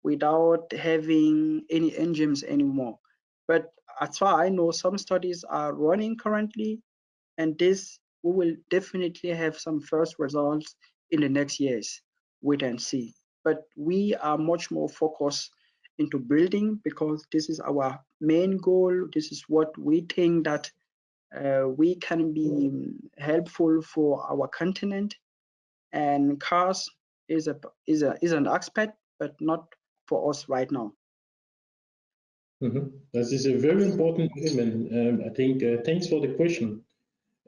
without having any engines anymore. But as far as I know, some studies are running currently, and this we will definitely have some first results in the next years. Wait and see. But we are much more focused into building, because this is our main goal. This is what we think that we can be helpful for our continent, and cars is an aspect, but not for us right now. This is a very important element. I think, thanks for the question.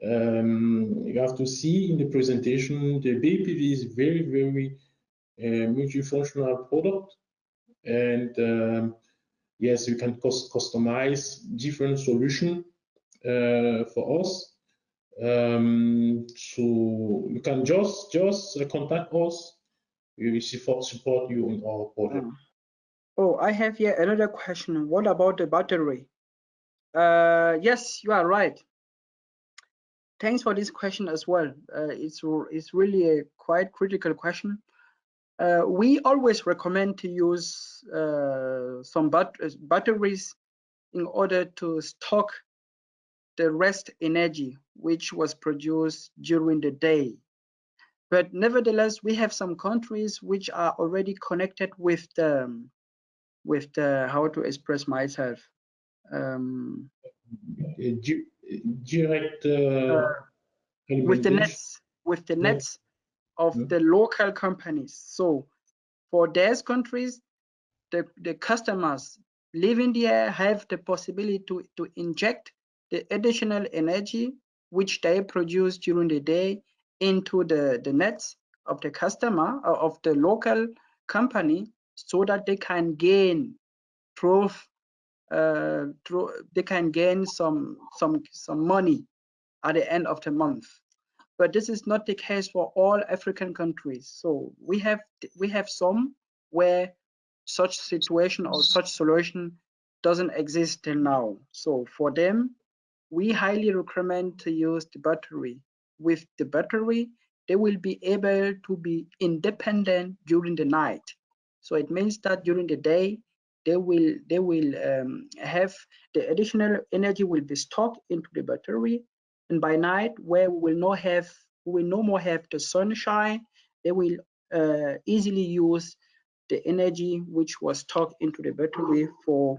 You have to see in the presentation, the BIPV is very, very multifunctional product. And yes, you can customize different solution for us. So you can just contact us. We will support you in our project. Oh, I have here another question. What about the battery? Yes, you are right. Thanks for this question as well. It's really a quite critical question. We always recommend to use some batteries in order to stock the rest energy which was produced during the day. But nevertheless, we have some countries which are already connected with the how to express myself. Direct with the nets of the local companies. So for those countries, the customers living there have the possibility to inject the additional energy which they produce during the day into the nets of the customer or of the local company, so that they can gain they can gain some money at the end of the month. But this is not the case for all African countries. So we have some where such situation or such solution doesn't exist till now. So for them, we highly recommend to use the battery. With the battery, they will be able to be independent during the night. So it means that during the day, they will have the additional energy will be stocked into the battery, and by night, where we will no more have the sunshine, they will easily use the energy which was stocked into the battery for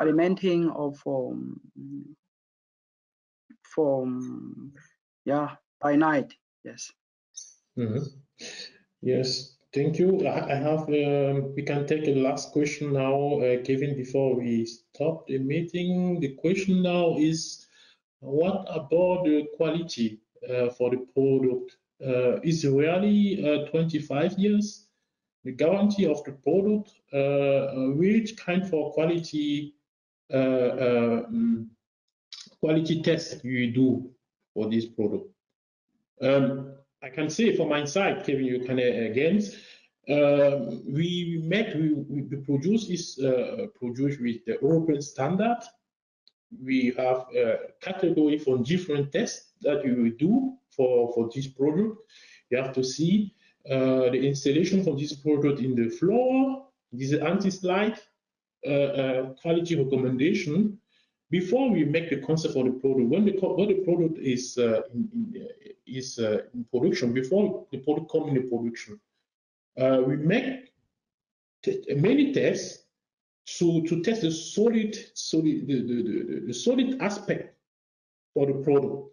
alimenting or by night. Yes. Yes, thank you. I have we can take a last question now, Kevin, before we stop the meeting. The question now is, what about the quality for the product? Is really 25 years the guarantee of the product? Which kind of quality quality test you do for this product? I can say from my side, Kevin, you can again. We produce is produced with the European standard. We have a category for different tests that you will do for this product. You have to see the installation for this product in the floor. This is anti-slide quality recommendation before we make the concept for the product. When the product is in production, before the product comes in the production, we make many tests to test the solid aspect for the product,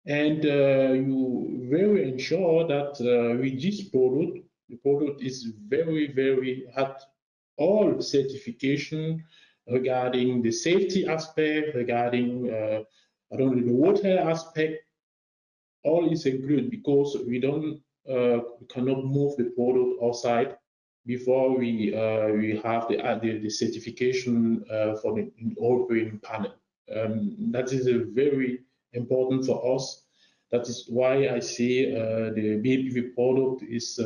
and you very ensure that with this product, the product is very had all certification regarding the safety aspect, regarding not only the water aspect. All is included, because we don't we cannot move the product outside before we have the certification for the European panel. That is a very important for us. That is why I say the BIPV product is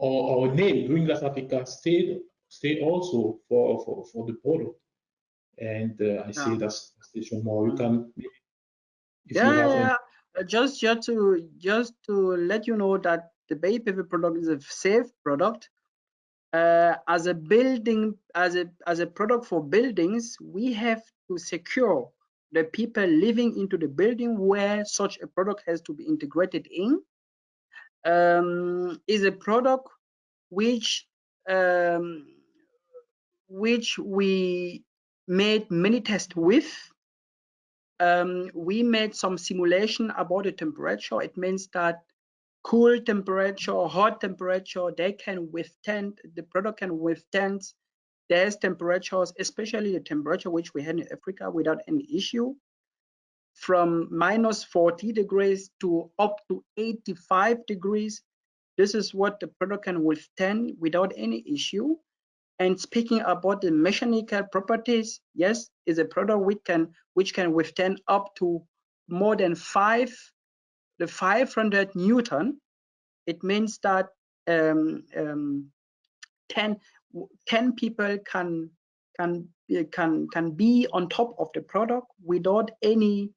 our name, Green Glass Africa, stay also for the product. And I say that's more. You can, if you have any. Just to let you know that the BIPV product is a safe product. As a product for buildings, we have to secure the people living into the building where such a product has to be integrated in. Is a product which we made many tests with. We made some simulation about the temperature. It means that cool temperature, hot temperature, the product can withstand these temperatures, especially the temperature which we had in Africa without any issue, from -40 degrees to up to 85 degrees. This is what the product can withstand without any issue. And speaking about the mechanical properties, yes, is a product which can withstand up to more than 500 Newton. It means that 10 people can be on top of the product without any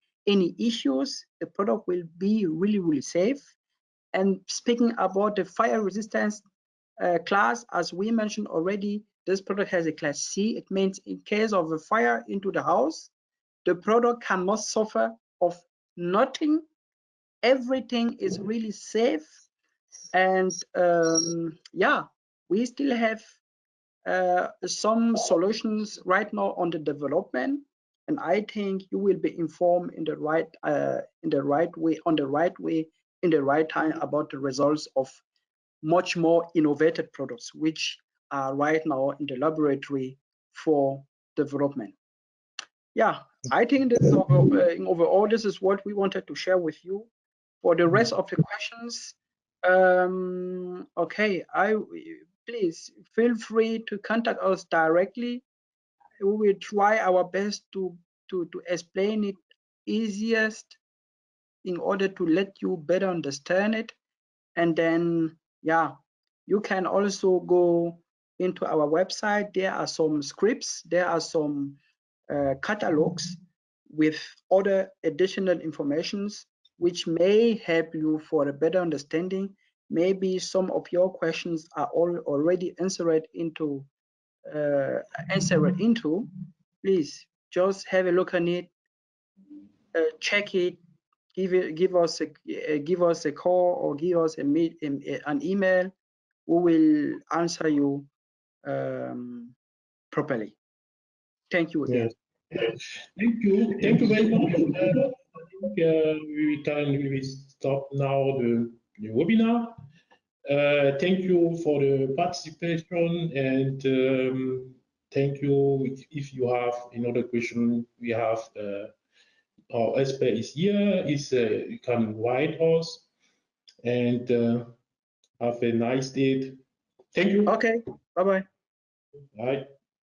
issues. The product will be really safe. And speaking about the fire resistance class, as we mentioned already, this product has a class C. It means in case of a fire into the house, the product cannot suffer of nothing. Everything is really safe. And yeah, we still have some solutions right now on the development, and I think you will be informed in the right way, in the right time about the results of much more innovative products which are right now in the laboratory for development. Yeah, I think that overall this is what we wanted to share with you. For the rest of the questions, okay, please feel free to contact us directly. We will try our best to explain it easiest in order to let you better understand it. And then, yeah, you can also go into our website. There are some scripts, there are some catalogs with other additional informations which may help you for a better understanding. Maybe some of your questions are already answered into. Please just have a look on it, check it, give us a call or give us an email. We will answer you properly. Thank you again. Yes. Thank you very much. I think we stop now the webinar. Thank you for the participation, and thank you. If you have another question, we have our expert is here. You can write us, and have a nice day. Thank you. Okay. Bye-bye. Bye.